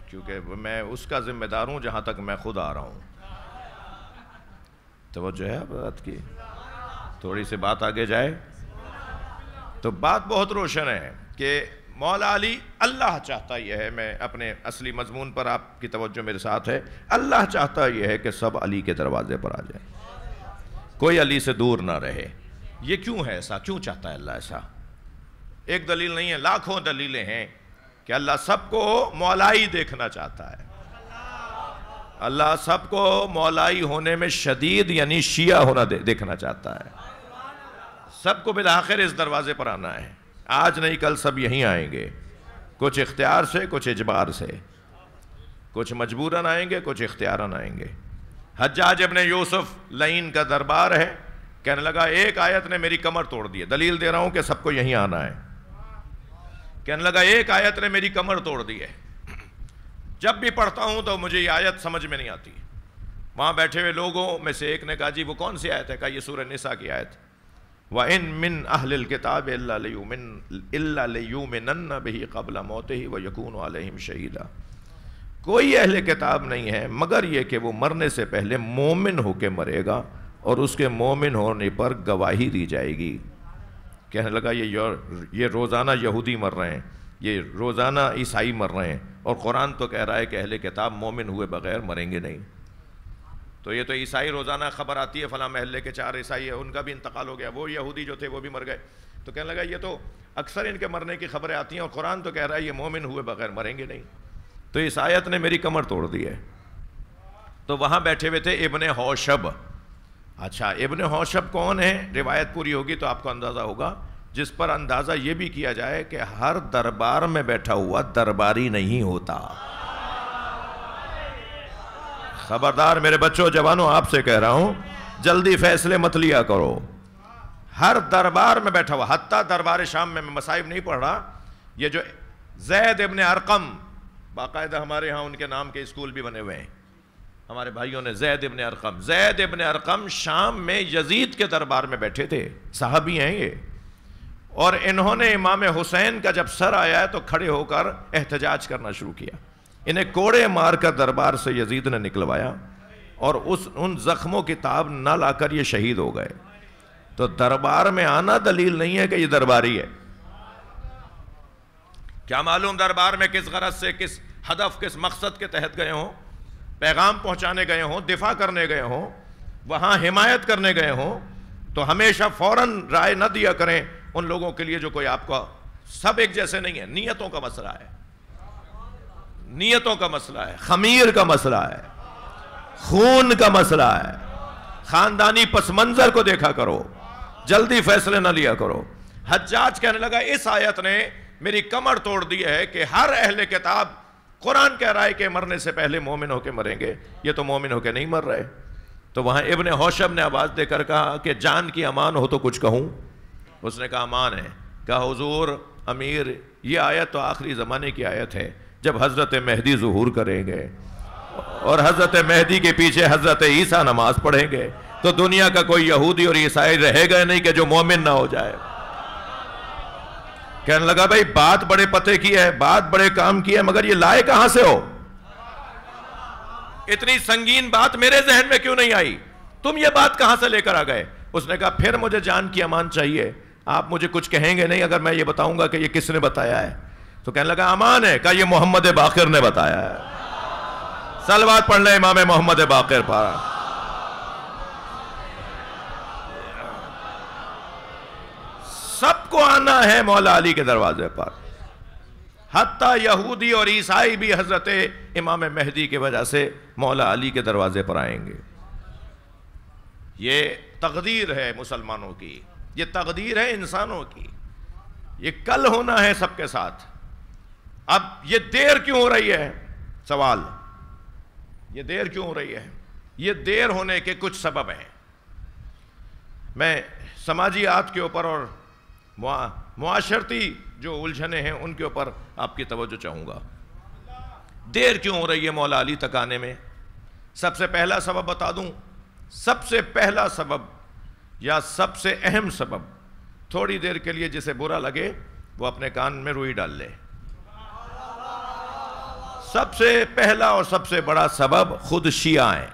کیونکہ میں اس کا ذمہ دار ہوں جہاں تک میں خود آ رہا ہوں. توجہ ہے بات کی؟ تھوڑی سی بات آگے جائے تو بات بہت روشن ہے کہ مولا علی، اللہ چاہتا یہ ہے، میں اپنے اصلی مضمون پر آپ کی توجہ میرے ساتھ ہے، اللہ چاہتا یہ ہے کہ سب علی کے دروازے پر آ جائیں، کوئی علی سے دور نہ رہے۔ یہ کیوں ہے ایسا؟ کیوں چاہتا ہے اللہ ایسا؟ ایک دلیل نہیں ہے، لاکھوں دلیلیں ہیں کہ اللہ سب کو مولائی دیکھنا چاہتا ہے۔ اللہ سب کو مولائی ہونے میں شدید یعنی شیعہ ہونا دیکھنا چاہتا ہے۔ سب کو بالآخر اس دروازے پر آنا ہے، آج نہیں کل سب یہیں آئیں گے، کچھ اختیار سے، کچھ اجبار سے، کچھ مجبوراً آئیں گے، کچھ اختیاراً آئیں گے۔ حجاج ابن یوسف لعین کا دربار ہے، کہنے لگا ایک آیت نے میری کمر توڑ دی ہے، دلیل دے رہا ہوں کہ سب کو یہیں آنا ہے۔ کہنے لگا ایک آیت نے میری کمر توڑ دی ہے، جب بھی پڑھتا ہوں تو مجھے یہ آیت سمجھ میں نہیں آتی۔ وہاں بیٹھے ہوئے لوگوں میں سے ایک نے کہا جی وہ کون سی آیت ہے؟ کہا یہ سورہ نساء کی آیت، وَإِن مِّنْ أَهْلِ الْكِتَابِ إِلَّا لَيُؤْمِنَنَّ بِهِ قَبْلَ مَوْتِهِ وَيَكُونُ عَلَيْهِمْ شَهِيدًا۔ کوئی اہل کتاب نہیں ہے مگر یہ کہ وہ مرنے سے پہلے مومن ہو کے مرے گا اور اس کے مومن ہونے پر گواہی دی جائے گی۔ کہنے لگا یہ روزانہ یہودی مر رہے ہیں، یہ روزانہ عیسائی مر رہے ہیں، اور قرآن تو کہہ رہا ہے کہ اہل کتاب مومن ہوئے بغیر مریں گے نہیں۔ تو یہ تو عیسائی روزانہ خبر آتی ہے فلاں محلے کے 4 عیسائی ہیں، ان کا بھی انتقال ہو گیا، وہ یہودی جو تھے وہ بھی مر گئے۔ تو کہنے لگا یہ تو اکثر ان کے مرنے کی خبریں آتی ہیں اور قرآن تو کہہ رہا ہے یہ مومن ہوئے بغیر مریں گے نہیں، تو اس آیت نے میری کمر توڑ دی ہے۔ تو وہاں بیٹھے ہوئے تھے ابن حوشب۔ اچھا ابن حوشب کون ہے؟ روایت پوری ہوگی تو آپ کو اندازہ ہوگا، جس پر اندازہ یہ بھی کیا جائے کہ ہر دربار میں بیٹھا ہوا درباری نہیں ہوتا۔ خبردار میرے بچوں جوانوں، آپ سے کہہ رہا ہوں جلدی فیصلے مت لیا کرو۔ ہر دربار میں بیٹھا ہوا، حتیٰ دربار شام میں مصائب نہیں پڑھ رہا، یہ جو زید ابن ارقم، باقاعدہ ہمارے ہاں ان کے نام کے اسکول بھی بنے ہوئے ہیں ہمارے بھائیوں نے، زید ابن ارقم شام میں یزید کے دربار میں بیٹھے تھے، صحابی ہیں یہ، اور انہوں نے امام حسین کا جب سر آیا ہے تو کھڑے ہو کر احتجاج کرنا شروع کیا، انہیں کوڑے مار کر دربار سے یزید نے نکلوایا، اور ان زخموں کی تاب نہ لا کر یہ شہید ہو گئے۔ تو دربار میں آنا دلیل نہیں ہے کہ یہ درباری ہے۔ کیا معلوم دربار میں کس غرض سے، کس ہدف، کس مقصد کے تحت گئے ہوں، پیغام پہنچانے گئے ہوں، دفاع کرنے گئے ہوں، وہاں حمایت کرنے گئے ہوں، تو ہمیشہ فوراً رائے نہ دیا کریں ان لوگوں کے لیے جو کوئی آپ کا، سب ایک جیسے نہیں ہے، نیتوں کا مسئلہ ہے، نیتوں کا مسئلہ ہے، خمیر کا مسئلہ ہے، خون کا مسئلہ ہے، خاندانی پس منظر کو دیکھا کرو، جلدی فیصلے نہ لیا کرو۔ حجاج کہنے لگا اس آیت نے میری کمر توڑ دی ہے کہ ہر اہل کتاب، قرآن کہہ رہا ہے کہ مرنے سے پہلے مومن ہو کے مریں گے، یہ تو مومن ہو کے نہیں مر رہے۔ تو وہاں ابن حوشب نے آواز دے کر کہا کہ جان کی امان ہو تو کچھ کہوں؟ اس نے کہا امان ہے۔ کہا حضور امیر، یہ آیت تو آخری زمانے کی آیت ہے، جب حضرت مہدی ظہور کریں گے اور حضرت مہدی کے پیچھے حضرت عیسیٰ نماز پڑھیں گے، تو دنیا کا کوئی یہودی اور عیسائی رہے گا نہیں کہ جو مومن نہ ہو جائے۔ کہنے لگا بھائی بات بڑے پتے کی ہے، بات بڑے کام کی ہے، مگر یہ لائے کہاں سے ہو؟ اتنی سنگین بات میرے ذہن میں کیوں نہیں آئی؟ تم یہ بات کہاں سے لے کر آ گئے؟ اس نے کہا پھر مجھے جان کی امان چاہیے، آپ مجھے کچھ کہیں گے نہیں اگر میں یہ بتاؤں گا کہ یہ کس نے بتایا ہے؟ تو کہنے لگا امان ہے۔ کہا یہ محمد باقر نے بتایا ہے۔ صلوات پڑھ لیں امام محمد باقر پر۔ سب کو آنا ہے مولا علی کے دروازے پر، حتیٰ یہودی اور عیسائی بھی حضرت امام مہدی کی وجہ سے مولا علی کے دروازے پر آئیں گے۔ یہ تقدیر ہے مسلمانوں کی، یہ تقدیر ہے انسانوں کی، یہ کل ہونا ہے سب کے ساتھ۔ اب یہ دیر کیوں ہو رہی ہے؟ سوال، یہ دیر کیوں ہو رہی ہے؟ یہ دیر ہونے کے کچھ سبب ہیں۔ میں سماجیات کے اوپر اور معاشرتی جو الجھنیں ہیں ان کے اوپر آپ کی توجہ چاہوں گا۔ دیر کیوں ہو رہی ہے مولا علی تک آنے میں؟ سب سے پہلا سبب بتا دوں، سب سے پہلا سبب یا سب سے اہم سبب، تھوڑی دیر کے لیے جسے برا لگے وہ اپنے کان میں روئی ڈال لے، سب سے پہلا اور سب سے بڑا سبب خود شیعہ ہیں۔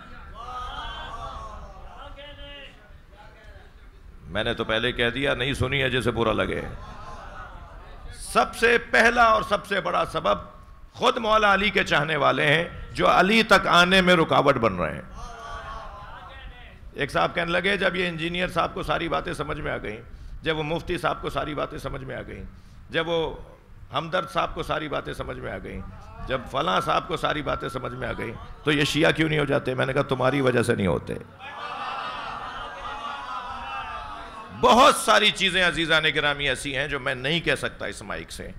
میں نے تو پہلے کہہ دیا، نہیں سنی ہے جسے برا لگے۔ سب سے پہلا اور سب سے بڑا سبب خود مولا علی کے چاہنے والے ہیں جو علی تک آنے میں رکاوٹ بن رہے ہیں۔ ایک صاحب کہنے لگے جب یہ انجینئر صاحب کو ساری باتیں سمجھ میں آ گئیں، جب وہ مفتی صاحب کو ساری باتیں سمجھ میں آ گئیں، جب وہ ہمدرد صاحب کو ساری باتیں سمجھ میں آ گئیں، جب فلاں صاحب کو ساری باتیں سمجھ میں آ گئیں، تو یہ شیعہ کیوں نہیں ہو جاتے؟ میں نے کہا تمہاری وجہ سے نہیں ہوتے۔ بہت ساری چیزیں عزیزان گرامی ایسی ہیں جو میں نہیں کہہ سکتا اس مائک سے،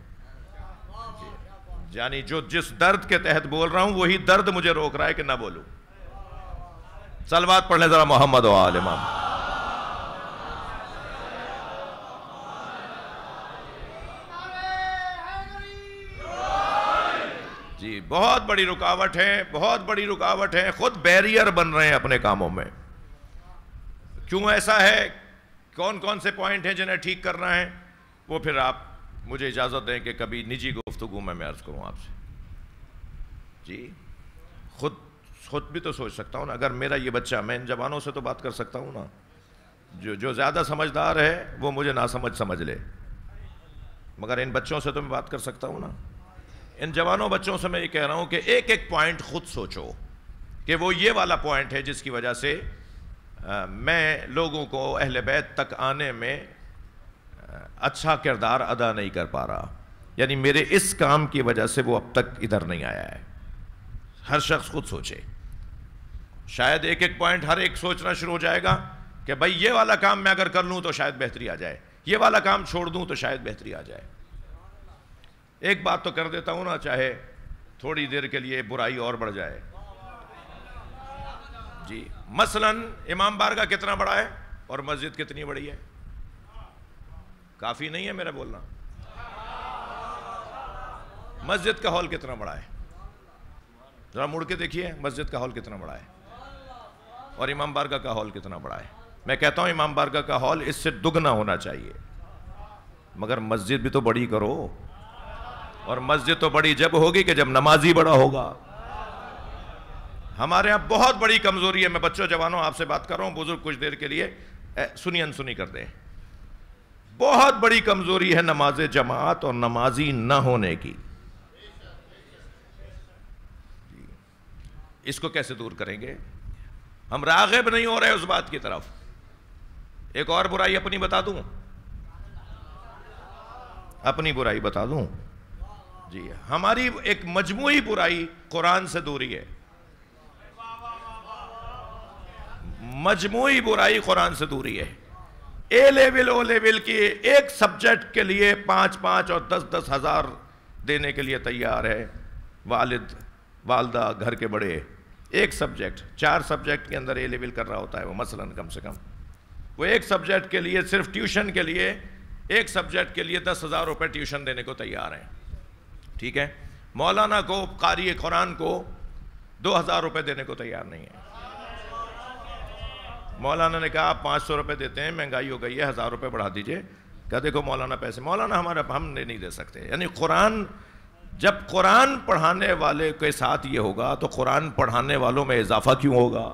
یعنی جو جس درد کے تحت بول رہا ہوں وہی درد مجھے روک رہا ہے کہ نہ بولوں۔ صلوات پڑھ لیں ذرا محمد و آل محمد۔ جی بہت بڑی رکاوٹ ہے، بہت بڑی رکاوٹ ہے، خود بیریئر بن رہے ہیں اپنے کاموں میں۔ کیوں ایسا ہے؟ کون کون سے پوائنٹ ہیں جنہیں ٹھیک کرنا ہے؟ وہ پھر آپ مجھے اجازت دیں کہ کبھی نجی گفتگو میں عرض کروں آپ سے۔ جی خود بھی تو سوچ سکتا ہوں نا، اگر میرا یہ بچہ، میں ان جوانوں سے تو بات کر سکتا ہوں نا، جو زیادہ سمجھدار ہے وہ مجھے ناسمجھ سمجھ لے، مگر ان بچوں سے تو میں بات کر سکتا ہوں نا۔ ان جوانوں بچوں سے میں یہ کہہ رہا ہوں کہ ایک ایک پوائنٹ خود سوچو کہ وہ یہ والا پوائنٹ ہے جس کی وجہ سے میں لوگوں کو اہل بیت تک آنے میں اچھا کردار ادا نہیں کر پا رہا، یعنی میرے اس کام کی وجہ سے وہ اب تک ادھر نہیں آیا ہے۔ ہر شخص خود سوچے، شاید ایک ایک پوائنٹ ہر ایک سوچنا شروع ہو جائے گا کہ بھائی یہ والا کام میں اگر کر لوں تو شاید بہتری آ جائے، یہ والا کام چھوڑ دوں تو شاید بہتری آ جائے۔ ایک بات تو کر دیتا ہوں نا، چاہے تھوڑی دیر کے لیے برائی اور بڑھ جائے۔ جی مثلا امام بارگاہ کتنا بڑا ہے اور مسجد کتنی بڑی ہے؟ کافی نہیں ہے میرا بولنا؟ مسجد کا ہال کتنا بڑا ہے؟ ذرا مڑ کے دیکھیے، مسجد کا ہال کتنا بڑا ہے اور امام بارگاہ کا ہال کتنا بڑا ہے؟ میں کہتا ہوں امام بارگاہ کا ہال اس سے دگنا ہونا چاہیے، مگر مسجد بھی تو بڑی کرو، اور مسجد تو بڑی جب ہوگی کہ جب نمازی بڑا ہوگا۔ ہمارے ہاں بہت بڑی کمزوری ہے، میں بچوں جوانوں آپ سے بات کر رہا ہوں، بزرگ کچھ دیر کے لیے سنی انسنی کر دیں۔ بہت بڑی کمزوری ہے نماز جماعت اور نمازی نہ ہونے کی۔ اس کو کیسے دور کریں گے؟ ہم راغب نہیں ہو رہے اس بات کی طرف۔ ایک اور برائی اپنی بتا دوں، اپنی برائی بتا دوں جی، ہماری ایک مجموعی برائی قرآن سے دوری ہے، مجموعی برائی قرآن سے دوری ہے۔ اے لیول او لیول کی ایک سبجیکٹ کے لیے 5,000 اور 10,000 ہزار دینے کے لیے تیار ہے والد والدہ گھر کے بڑے۔ ایک سبجیکٹ، 4 سبجیکٹ کے اندر اے لیول کر رہا ہوتا ہے وہ، مثلا کم سے کم وہ ایک سبجیکٹ کے لیے صرف ٹیوشن کے لیے، ایک سبجیکٹ کے لیے 10,000 روپے ٹیوشن دینے کو تیار ہیں، ٹھیک ہے؟ مولانا کو، قاری قرآن کو 2,000 روپے دینے کو تیار نہیں ہے۔ مولانا نے کہا آپ 500 روپے دیتے ہیں، مہنگائی ہو گئی ہے، 1,000 روپے بڑھا دیجئے۔ کہا دیکھو مولانا پیسے، مولانا ہم نہیں دے سکتے۔ یعنی قرآن، جب قرآن پڑھانے والے کے ساتھ یہ ہوگا تو قرآن پڑھانے والوں میں اضافہ کیوں ہوگا؟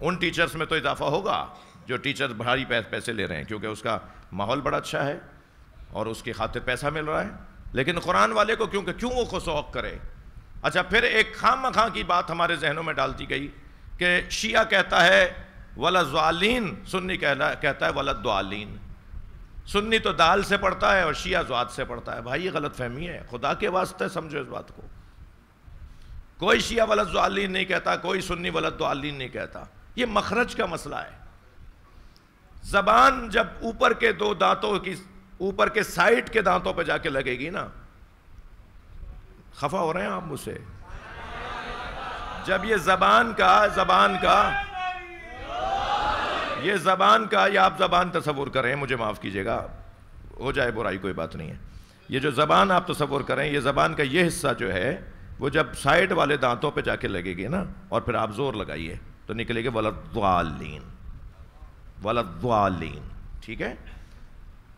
ان ٹیچرز میں تو اضافہ ہوگا جو ٹیچرز بھاری پیسے لے رہے ہیں، کیونکہ اس کا ماحول بڑا اچھا ہے اور اس کی خاطر پیسہ مل رہا ہے، لیکن قرآن والے کو کیوں وہ شوق کرے؟ اچھا پھر ایک خام مخواہ کی بات ہمارے ذہنوں میں ڈال دی گئی کہ شیعہ کہتا ہے وَلَضَّالِّین، سنی کہتا ہے وَلَضَّالِّین۔ سنی تو دال سے پڑھتا ہے اور شیعہ ضاد سے پڑھتا ہے۔ بھائی یہ غلط فہمی ہے، خدا کے واسطے سمجھو اس بات کو۔ کوئی شیعہ وَلَضَّالِّین نہیں کہتا، کوئی سنی وَلَضَّالِّین نہیں کہتا، یہ مخرج کا مسئلہ ہے۔ زبان جب اوپر کے 2 دانتوں کی، اوپر کے سائٹ کے دانتوں پہ جا کے لگے گی نا، خفا ہو رہے ہیں آپ مجھ سے؟ جب یہ زبان کا یا آپ زبان تصور کریں، مجھے معاف کیجئے گا، ہو جائے برائی کوئی بات نہیں ہے، یہ جو زبان آپ تصور کریں، یہ زبان کا یہ حصہ جو ہے وہ جب سائڈ والے دانتوں پہ جا کے لگے گی نا، اور پھر آپ زور لگائیے تو نکلے گے وَلَضَّالِّین، وَلَضَّالِّین، ٹھیک ہے؟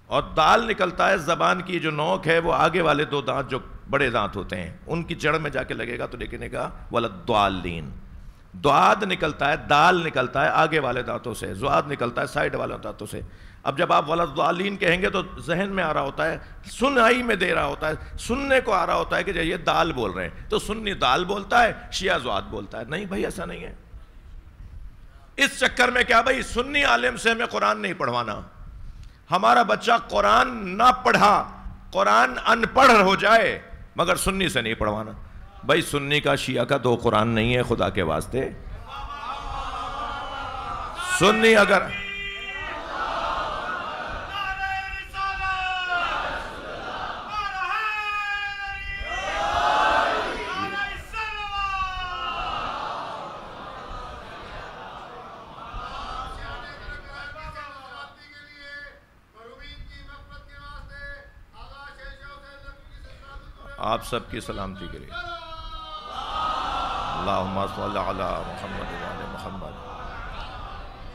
اور دال نکلتا ہے، زبان کی جو نوک ہے وہ آگے والے 2 دانت جو بڑے دانت ہوتے ہیں ان کی جڑ میں جا کے لگے گا تو لکھنے کا وَلَضَّالِّین۔ دعاد نکلتا ہے، دال نکلتا ہے آگے والے دانتوں سے، زعاد نکلتا ہے سائڈ والے دانتوں سے. اب جب آپ ولضالین کہیں گے تو ذہن میں آ رہا ہوتا ہے، سنائی میں دے رہا ہوتا ہے، سننے کو آ رہا ہوتا ہے کہ یہ دال بول رہے ہیں، تو سنی دال بولتا ہے، شیعہ زعاد بولتا ہے. نہیں بھائی، ایسا نہیں ہے. اس چکر میں کیا بھائی، سنی عالم سے ہمیں قرآن نہیں پڑھوانا. ہمارا بچہ قرآن نہ پڑھا، قرآن ان پڑھ ہو جائے، مگر سنی سے نہیں پڑھوانا. بھائی سنی کا شیعہ کا دو قرآن نہیں ہے، خدا کے واسطے. سنی اگر آپ سب کی سلامتی کے لیے اللہم صلی علی محمد وعلی محمد.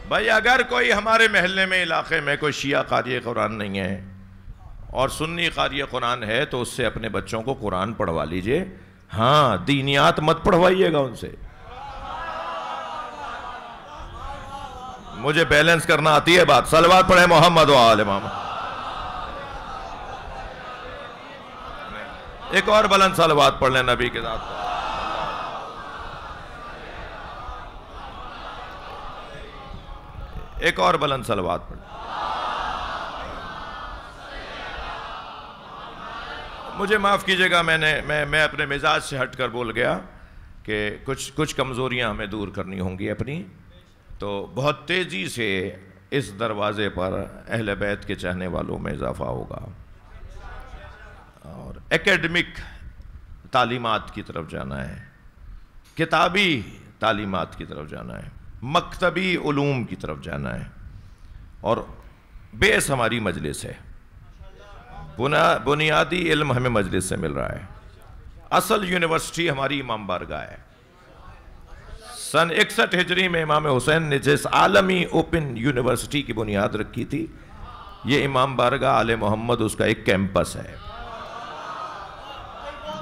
بھائی اگر کوئی ہمارے محلے میں علاقے میں کوئی شیعہ قاری قرآن نہیں ہے اور سنی قاری قرآن ہے تو اس سے اپنے بچوں کو قرآن پڑھوا لیجئے. ہاں، دینیات مت پڑھوائیے گا ان سے. مجھے بیلنس کرنا آتی ہے بات. صلوات پڑھیں محمد وعلی محمد. ایک اور بلند صلوات پڑھ لیں نبی کے ذات پر. ایک اور بلند صلوات پڑھ. مجھے معاف کیجئے گا، میں اپنے مزاج سے ہٹ کر بول گیا کہ کچھ کمزوریاں ہمیں دور کرنی ہوں گی اپنی. تو بہت تیزی سے اس دروازے پر اہل بیت کے چاہنے والوں میں اضافہ ہوگا اور ایکیڈمک تعلیمات کی طرف جانا ہے، کتابی تعلیمات کی طرف جانا ہے، مکتبی علوم کی طرف جانا ہے. اور بیس ہماری مجلس ہے، بنیادی علم ہمیں مجلس سے مل رہا ہے. اصل یونیورسٹی ہماری امام بارگاہ ہے. سن 61 ہجری میں امام حسین نے جس عالمی اوپن یونیورسٹی کی بنیاد رکھی تھی، یہ امام بارگاہ آل محمد اس کا ایک کیمپس ہے.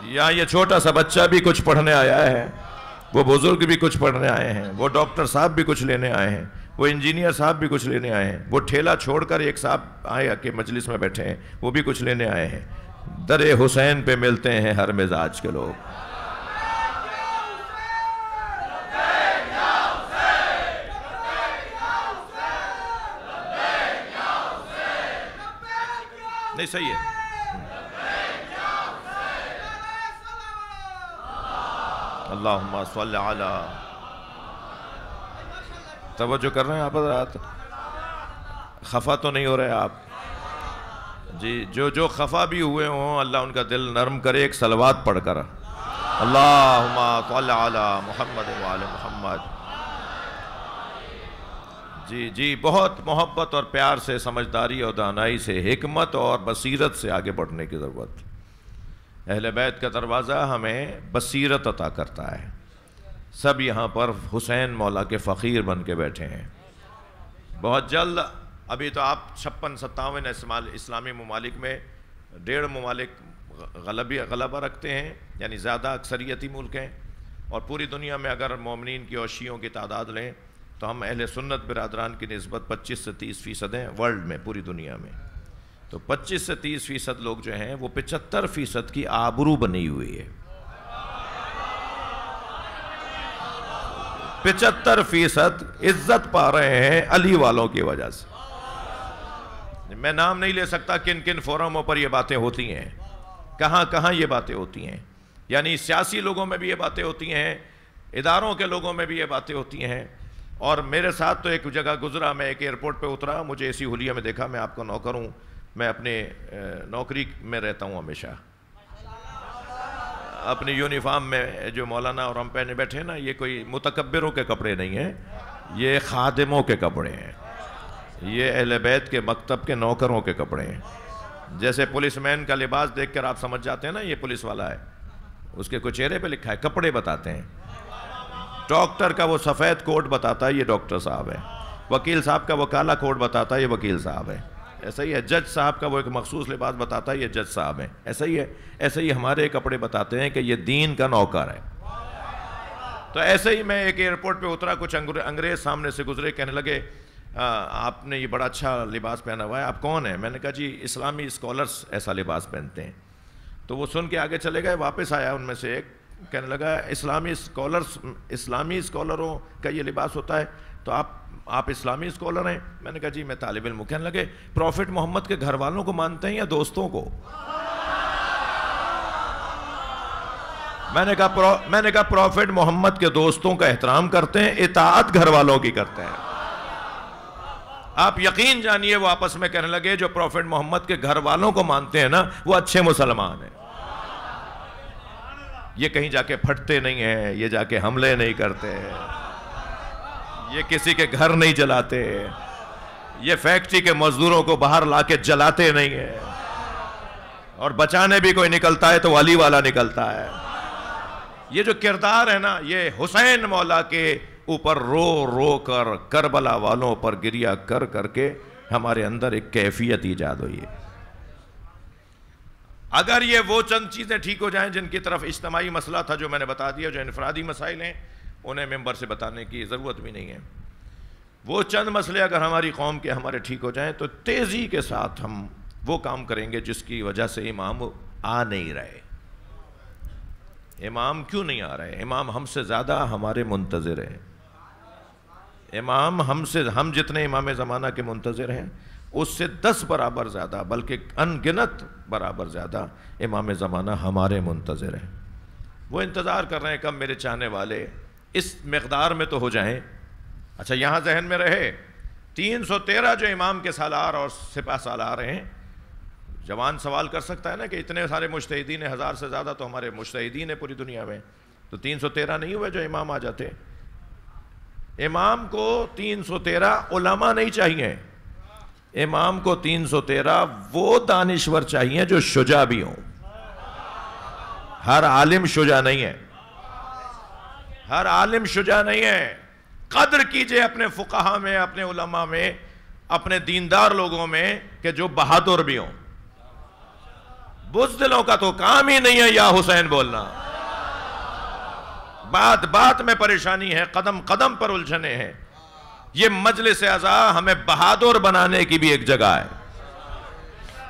یا یہ چھوٹا سا بچہ بھی کچھ پڑھنے آیا ہے، وہ بزرگ بھی کچھ پڑھنے آئے ہیں، وہ ڈاکٹر صاحب بھی کچھ لینے آئے ہیں، وہ انجینئر صاحب بھی کچھ لینے آئے ہیں، وہ ٹھیلا چھوڑ کر ایک صاحب آئے کہ مجلس میں بیٹھے ہیں، وہ بھی کچھ لینے آئے ہیں. در حسین پہ ملتے ہیں ہر مزاج کے لوگ. نہیں صحیح ہے. اللہم صلی علی. توجہ کر رہے ہیں آپ حضرات؟ خفا تو نہیں ہو رہے آپ؟ جی، جو خفا بھی ہوئے ہوں اللہ ان کا دل نرم کرے ایک صلوات پڑھ کر. اللہم صلی علی محمد وعلی محمد. جی بہت محبت اور پیار سے، سمجھداری اور دانائی سے، حکمت اور بصیرت سے آگے بڑھنے کی ضرورت. اہل بیت کا دروازہ ہمیں بصیرت عطا کرتا ہے. سب یہاں پر حسین مولا کے فقیر بن کے بیٹھے ہیں. بہت جلد، ابھی تو آپ 56-57 اسلامی ممالک میں 1.5 ممالک غلبہ رکھتے ہیں، یعنی زیادہ اکثریتی ملک ہیں. اور پوری دنیا میں اگر مومنین کی اور شیعوں کی تعداد لیں تو ہم اہل سنت برادران کی نسبت 25 سے 30% ہیں ورلڈ میں، پوری دنیا میں. تو 25 سے 30% لوگ جو ہیں وہ 75% کی آبرو بنی ہوئی ہے. 75% عزت پا رہے ہیں علی والوں کی وجہ سے. میں نام نہیں لے سکتا کن کن فورموں پر یہ باتیں ہوتی ہیں، کہاں یہ باتیں ہوتی ہیں. یعنی سیاسی لوگوں میں بھی یہ باتیں ہوتی ہیں، اداروں کے لوگوں میں بھی یہ باتیں ہوتی ہیں. اور میرے ساتھ تو ایک جگہ گزرا، میں ایک ایئرپورٹ پہ اترا، مجھے اسی حلیہ میں دیکھا، میں آپ کا نوکر ہوں، میں اپنے نوکری میں رہتا ہوں ہمیشہ. اپنی یونیفارم میں جو مولانا اور ہم پہنے بیٹھے نا، یہ کوئی متکبروں کے کپڑے نہیں ہیں، یہ خادموں کے کپڑے ہیں، یہ اہل بیت کے مکتب کے نوکروں کے کپڑے ہیں. جیسے پولیس مین کا لباس دیکھ کر آپ سمجھ جاتے ہیں نا یہ پولیس والا ہے، اس کے کوئی چہرے پہ لکھا ہے، کپڑے بتاتے ہیں. ڈاکٹر کا وہ سفید کوٹ بتاتا ہے یہ ڈاکٹر صاحب ہے، وکیل صاحب کا وہ کالا کوٹ بتاتا ہے یہ وکیل صاحب ہے. ایسا ہی ہے جج صاحب کا وہ ایک مخصوص لباس بتاتا ہے یہ جج صاحب ہیں. ایسا ہی ہے، ایسے ہی ہمارے کپڑے بتاتے ہیں کہ یہ دین کا نوکر ہے. تو ایسے ہی میں ایک ایئرپورٹ پہ اترا، کچھ انگریز سامنے سے گزرے، کہنے لگے آپ نے یہ بڑا اچھا لباس پہنا ہوا ہے، آپ کون ہیں؟ میں نے کہا جی اسلامی اسکالرس ایسا لباس پہنتے ہیں۔ تو وہ سن کے آگے چلے گئے، واپس آیا ان میں سے ایک، کہنے لگا اسلامی اسکالروں کا یہ لباس ہوتا ہے، تو آپ اسلامی اسکالر ہیں؟ میں نے کہا جی میں طالب علم ہوں۔ کہنے لگے پروفٹ محمد کے گھر والوں کو مانتے ہیں یا دوستوں کو؟ میں نے کہا پروفٹ محمد کے دوستوں کا احترام کرتے ہیں، اطاعت گھر والوں کی کرتے ہیں۔ آپ یقین جانیے وہ آپس میں کہنے لگے جو پروفٹ محمد کے گھر والوں کو مانتے ہیں نا وہ اچھے مسلمان ہیں، یہ کہیں جا کے پھٹتے نہیں ہیں، یہ جا کے حملے نہیں کرتے، یہ کسی کے گھر نہیں جلاتے، یہ فیکٹری کے مزدوروں کو باہر لا کے جلاتے نہیں ہیں، اور بچانے بھی کوئی نکلتا ہے تو والی والا نکلتا ہے۔ یہ جو کردار ہے نا، یہ حسین مولا کے اوپر رو رو کر، کربلا والوں پر گریہ کر کر کے ہمارے اندر ایک کیفیت ایجاد ہوئی ہے۔ اگر یہ وہ چند چیزیں ٹھیک ہو جائیں جن کی طرف اجتماعی مسئلہ تھا جو میں نے بتا دیا، جو انفرادی مسائل ہیں انہیں ممبر سے بتانے کی ضرورت بھی نہیں ہے، وہ چند مسئلے اگر ہماری قوم کے ہمارے ٹھیک ہو جائیں تو تیزی کے ساتھ ہم وہ کام کریں گے جس کی وجہ سے امام آ نہیں رہے۔ امام کیوں نہیں آ رہے؟ امام ہم سے زیادہ ہمارے منتظر ہیں۔ امام ہم جتنے امام زمانہ کے منتظر ہیں اس سے 10 برابر زیادہ، بلکہ انگنت برابر زیادہ امام زمانہ ہمارے منتظر ہیں۔ وہ انتظار کر رہے ہیں کب میرے چاہنے والے اس مقدار میں تو ہو جائیں۔ اچھا یہاں ذہن میں رہے 313 جو امام کے سالار اور سپہ سالار ہیں، جوان سوال کر سکتا ہے نا کہ اتنے سارے مجتہدین، 1000 سے زیادہ تو ہمارے مجتہدین ہیں پوری دنیا میں، تو 313 نہیں ہوئے جو امام آ جاتے؟ امام کو 313 علماء نہیں چاہیے، امام کو 313 وہ دانشور چاہیے جو شجاع بھی ہوں۔ ہر عالم شجاع نہیں ہے، ہر عالم شجاع نہیں ہے۔ قدر کیجئے اپنے فقہا میں، اپنے علماء میں، اپنے دیندار لوگوں میں کہ جو بہادر بھی ہوں۔ بزدلوں کا تو کام ہی نہیں ہے یا حسین بولنا، بات بات میں پریشانی ہے، قدم قدم پر الجھنے ہیں۔ یہ مجلس اعزا ہمیں بہادر بنانے کی بھی ایک جگہ ہے۔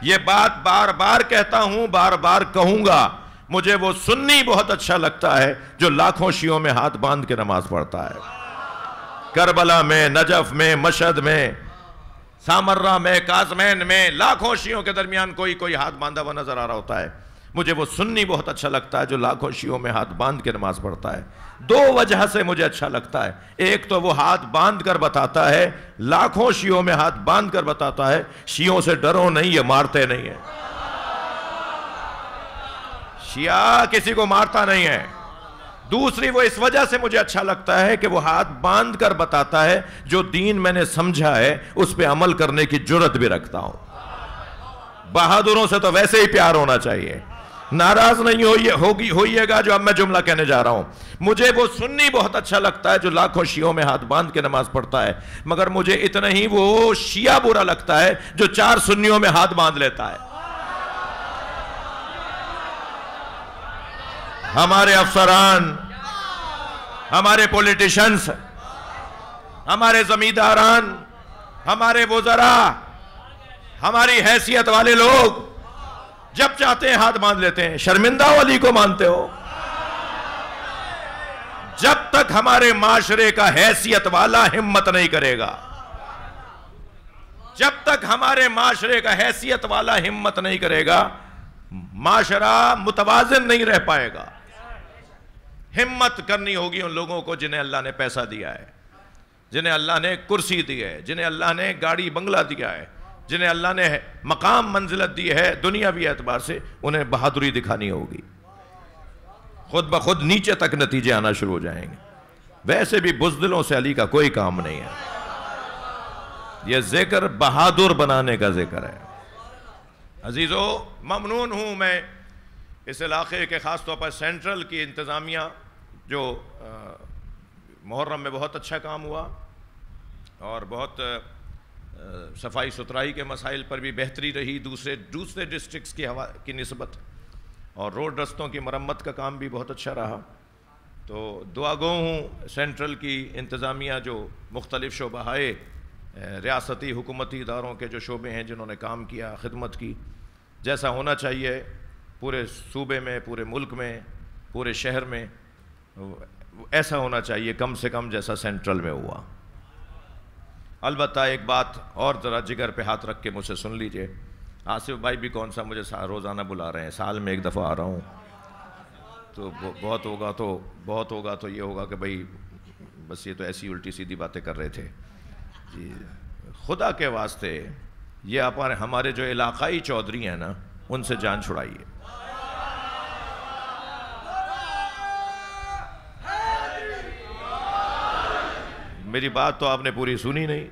یہ بات بار بار کہتا ہوں، بار بار کہوں گا، مجھے وہ سنی بہت اچھا لگتا ہے جو لاکھوں شیعوں میں ہاتھ باندھ کے نماز پڑھتا ہے، کربلا میں، نجف میں، مشہد میں، سامرہ میں، کاظمین میں، لاکھوں شیعوں کے درمیان کوئی ہاتھ باندھا ہوا نظر آ رہا ہوتا ہے۔ مجھے وہ سنی بہت اچھا لگتا ہے جو لاکھوں شیعوں میں ہاتھ باندھ کے نماز پڑھتا ہے۔ 2 وجہ سے مجھے اچھا لگتا ہے، ایک تو وہ ہاتھ باندھ کر بتاتا ہے، لاکھوں شیعوں میں ہاتھ باندھ کر بتاتا ہے شیعوں سے ڈرو نہیں، یہ مارتے نہیں ہیں، شیعہ کسی کو مارتا نہیں ہے۔ دوسری وہ اس وجہ سے مجھے اچھا لگتا ہے کہ وہ ہاتھ باندھ کر بتاتا ہے جو دین میں نے سمجھا ہے اس پہ عمل کرنے کی جرت بھی رکھتا ہوں۔ بہادروں سے تو ویسے ہی پیار ہونا چاہیے، ناراض نہیں ہوئیے گا جو اب میں جملہ کہنے جا رہا ہوں۔ مجھے وہ سنی بہت اچھا لگتا ہے جو لاکھوں شیعوں میں ہاتھ باندھ کے نماز پڑھتا ہے، مگر مجھے اتنا ہی وہ شیعہ برا لگتا ہے جو 4 سنیوں میں ہاتھ باندھ لیتا ہے۔ ہمارے افسران، ہمارے پولیٹیشنز، ہمارے زمینداران، ہمارے وزراء، ہماری حیثیت والے لوگ جب چاہتے ہیں ہاتھ باندھ لیتے ہیں۔ شرمندہ علی کو مانتے ہو؟ جب تک ہمارے معاشرے کا حیثیت والا ہمت نہیں کرے گا، جب تک ہمارے معاشرے کا حیثیت والا ہمت نہیں کرے گا، معاشرہ متوازن نہیں رہ پائے گا۔ ہمت کرنی ہوگی ان لوگوں کو جنہیں اللہ نے پیسہ دیا ہے، جنہیں اللہ نے کرسی دی ہے، جنہیں اللہ نے گاڑی بنگلہ دیا ہے، جنہیں اللہ نے مقام منزلت دی ہے دنیاوی اعتبار سے، انہیں بہادری دکھانی ہوگی۔ خود بخود نیچے تک نتیجے آنا شروع ہو جائیں گے۔ ویسے بھی بزدلوں سے علی کا کوئی کام نہیں ہے، یہ ذکر بہادر بنانے کا ذکر ہے۔ عزیزو، ممنون ہوں میں اس علاقے کے خاص طور پر سینٹرل کی انتظامیہ جو محرم میں بہت اچھا کام ہوا اور بہت صفائی ستھرائی کے مسائل پر بھی بہتری رہی دوسرے ڈسٹرکٹس کی نسبت، اور روڈ رستوں کی مرمت کا کام بھی بہت اچھا رہا۔ تو دعا گو ہوں سینٹرل کی انتظامیہ جو مختلف شعبۂ ریاستی حکومتی اداروں کے جو شعبے ہیں جنہوں نے کام کیا، خدمت کی، جیسا ہونا چاہیے پورے صوبے میں، پورے ملک میں، پورے شہر میں، ایسا ہونا چاہیے کم سے کم جیسا سینٹرل میں ہوا۔ البتہ ایک بات اور ذرا جگر پہ ہاتھ رکھ کے مجھ سے سن لیجئے، آصف بھائی بھی کون سا مجھے روزانہ بلا رہے ہیں، سال میں ایک دفعہ آ رہا ہوں، تو بہت ہوگا تو یہ ہوگا کہ بھئی بس یہ تو ایسی الٹی سیدھی باتیں کر رہے تھے۔ جی خدا کے واسطے یہ ہمارے جو علاقائی چودھری ہیں نا، ان سے جان چھڑائیے۔ میری بات تو آپ نے پوری سنی نہیں۔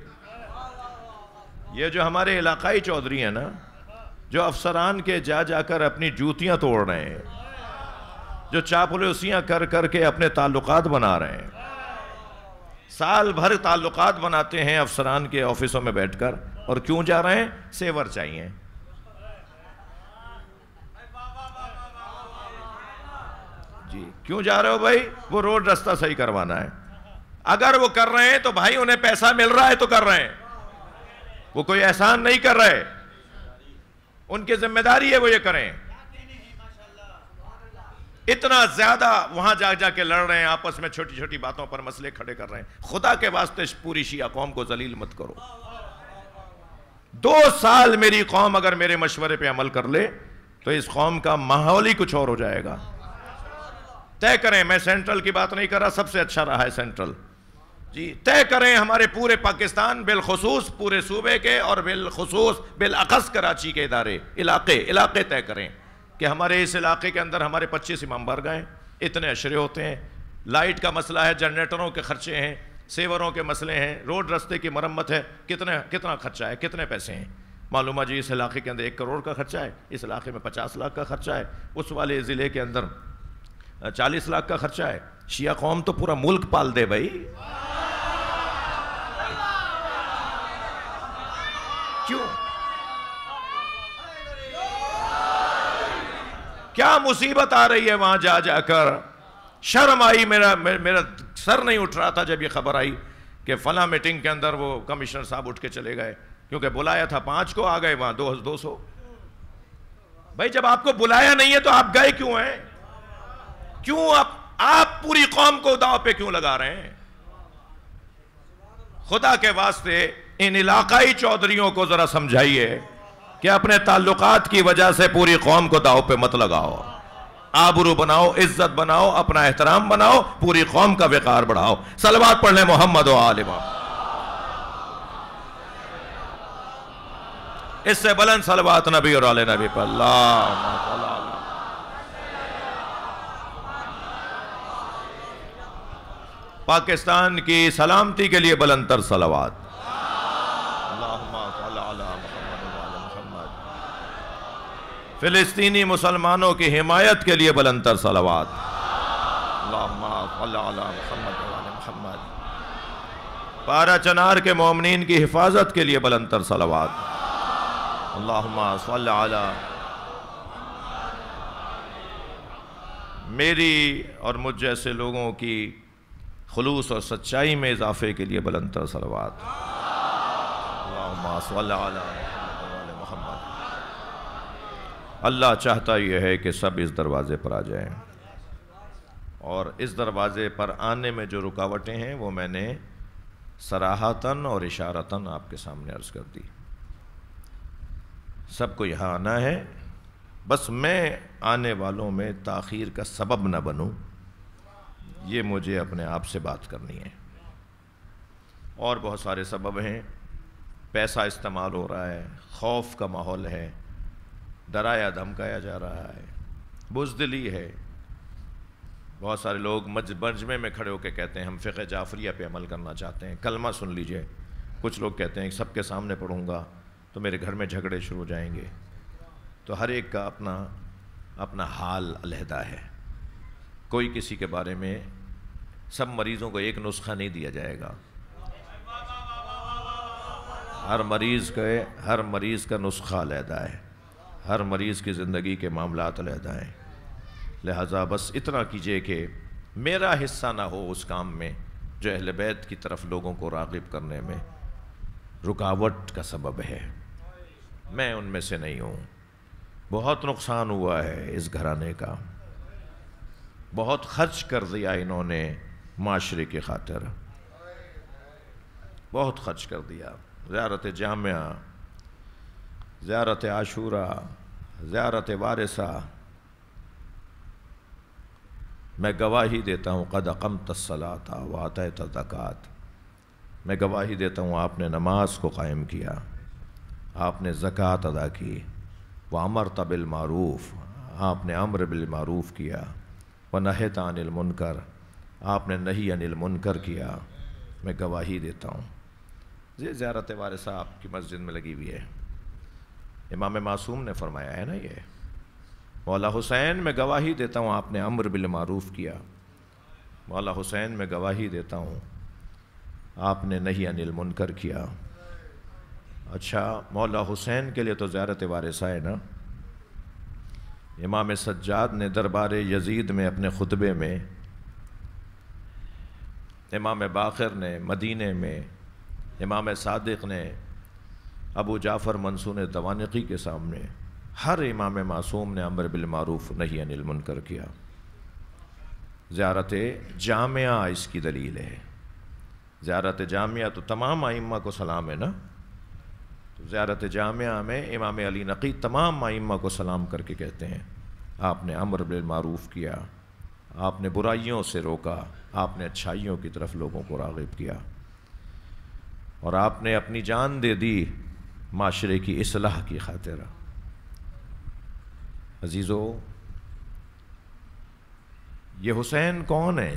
یہ جو ہمارے علاقائی چودھری ہیں نا، جو افسران کے جا کر اپنی جوتیاں توڑ رہے ہیں، جو چاپلوسیاں کر کے اپنے تعلقات بنا رہے ہیں، سال بھر تعلقات بناتے ہیں افسران کے آفسوں میں بیٹھ کر، اور کیوں جا رہے ہیں؟ سیور چاہیے۔ جی کیوں جا رہے ہو بھائی؟ وہ روڈ رستہ صحیح کروانا ہے۔ اگر وہ کر رہے ہیں تو بھائی انہیں پیسہ مل رہا ہے تو کر رہے ہیں، وہ کوئی احسان نہیں کر رہے، ان کی ذمہ داری ہے وہ یہ کریں۔ اتنا زیادہ وہاں جا کے لڑ رہے ہیں آپس میں، چھوٹی چھوٹی باتوں پر مسئلے کھڑے کر رہے ہیں۔ خدا کے واسطے پوری شیعہ قوم کو ذلیل مت کرو۔ 2 سال میری قوم اگر میرے مشورے پہ عمل کر لے تو اس قوم کا ماحول ہی کچھ اور ہو جائے گا۔ طے کریں، میں سینٹرل کی بات نہیں کر رہا، سب سے اچھا رہا ہے سینٹرل۔ جی طے کریں ہمارے پورے پاکستان، بالخصوص پورے صوبے کے، اور بالخصوص بالاخص کراچی کے ادارے، علاقے طے کریں کہ ہمارے اس علاقے کے اندر ہمارے 25 امام بارگاہ ہیں، اتنے عشرے ہوتے ہیں، لائٹ کا مسئلہ ہے، جنریٹروں کے خرچے ہیں، سیوروں کے مسئلے ہیں، روڈ رستے کی مرمت ہے، کتنا خرچہ ہے، کتنے پیسے ہیں؟ معلوم ہے جی اس علاقے کے اندر 1 کروڑ کا خرچہ ہے، اس علاقے میں 50 لاکھ کا خرچہ ہے، اس والے ضلع کے اندر 40 لاکھ کا خرچہ ہے۔ شیعہ قوم تو پورا ملک پال دے بھائی۔ کیوں؟ کیا مصیبت آ رہی ہے وہاں جا کر؟ شرم آئی، میرا سر نہیں اٹھ رہا تھا جب یہ خبر آئی کہ فلاں میٹنگ کے اندر وہ کمشنر صاحب اٹھ کے چلے گئے، کیونکہ بلایا تھا 5 کو، آ گئے وہاں 200۔ بھائی جب آپ کو بلایا نہیں ہے تو آپ گئے کیوں ہیں؟ کیوں آپ پوری قوم کو داؤ پہ کیوں لگا رہے ہیں؟ خدا کے واسطے ان علاقائی چودھریوں کو ذرا سمجھائیے کہ اپنے تعلقات کی وجہ سے پوری قوم کو داؤ پہ مت لگاؤ۔ آبرو بناؤ، عزت بناؤ، اپنا احترام بناؤ، پوری قوم کا وقار بڑھاؤ۔ صلوات پڑھ لیں محمد و آل محمد۔ اس سے بلند صلوات نبی اور آل نبی پر اللہم صل علی۔ پاکستان کی سلامتی کے لیے بلند تر صلوات۔ اللہم صل علی محمد و آل محمد۔ فلسطینی مسلمانوں کی حمایت کے لیے بلند تر صلوات۔ اللہم صل علی محمد و آل محمد۔ پارا چنار کے مومنین کی حفاظت کے لیے بلند تر صلوات۔ اللہم صل علی۔ میری اور مجھ جیسے لوگوں کی خلوص اور سچائی میں اضافے کے لیے بلند تر صلوات۔ اللہم صل علی محمد۔ اللہ چاہتا یہ ہے کہ سب اس دروازے پر آ جائیں، اور اس دروازے پر آنے میں جو رکاوٹیں ہیں وہ میں نے صراحتاً اور اشارتاً آپ کے سامنے عرض کر دی۔ سب کو یہاں آنا ہے، بس میں آنے والوں میں تاخیر کا سبب نہ بنوں، یہ مجھے اپنے آپ سے بات کرنی ہے۔ اور بہت سارے سبب ہیں، پیسہ استعمال ہو رہا ہے، خوف کا ماحول ہے، ڈرایا دھمکایا جا رہا ہے، بزدلی ہے۔ بہت سارے لوگ مجمع میں کھڑے ہو کے کہتے ہیں ہم فقہ جعفریہ پہ عمل کرنا چاہتے ہیں، کلمہ سن لیجئے۔ کچھ لوگ کہتے ہیں سب کے سامنے پڑھوں گا تو میرے گھر میں جھگڑے شروع ہو جائیں گے۔ تو ہر ایک کا اپنا حال علیحدہ ہے، کوئی کسی کے بارے میں، سب مریضوں کو ایک نسخہ نہیں دیا جائے گا۔ ہر مریض کا نسخہ علیحدہ ہے، ہر مریض کی زندگی کے معاملات علیحدہ ہیں۔ لہٰذا بس اتنا کیجئے کہ میرا حصہ نہ ہو اس کام میں جو اہل بیت کی طرف لوگوں کو راغب کرنے میں رکاوٹ کا سبب ہے. میں ان میں سے نہیں ہوں. بہت نقصان ہوا ہے اس گھرانے کا، بہت خرچ کر دیا انہوں نے معاشرے کی خاطر، بہت خرچ کر دیا. زیارت جامعہ، زیارت عاشورہ، زیارت وارثہ. میں گواہی دیتا ہوں قد اقمت الصلاۃ وآتیت الزکوٰۃ. میں گواہی دیتا ہوں آپ نے نماز کو قائم کیا، آپ نے زکوٰۃ ادا کی، وامرت بالمعروف، آپ نے امر بالمعروف کیا، ونہیت عن المنکر، آپ نے نہی عن المنکر کیا. میں گواہی دیتا ہوں. یہ زیارت وارثہ آپ کی مسجد میں لگی ہوئی ہے. امام معصوم نے فرمایا ہے نا یہ. مولا حسین میں گواہی دیتا ہوں آپ نے امر بالمعروف کیا. مولا حسین میں گواہی دیتا ہوں آپ نے نہی عن المنکر کیا. اچھا، مولا حسین کے لیے تو زیارت وارثہ ہے نا. امام سجاد نے دربار یزید میں اپنے خطبے میں، امام باقر نے مدینے میں، امام صادق نے، ابو جعفر منصور دوانقی کے سامنے، ہر امام معصوم نے امر بالمعروف نہی عن المنکر کیا. زیارت جامعہ اس کی دلیل ہے. زیارت جامعہ تو تمام ائمہ کو سلام ہے نا. تو زیارت جامعہ میں امام علی نقی تمام ائمہ کو سلام کر کے کہتے ہیں آپ نے امر بالمعروف کیا، آپ نے برائیوں سے روکا، آپ نے اچھائیوں کی طرف لوگوں کو راغب کیا، اور آپ نے اپنی جان دے دی معاشرے کی اصلاح کی خاطر. عزیزو، یہ حسین کون ہیں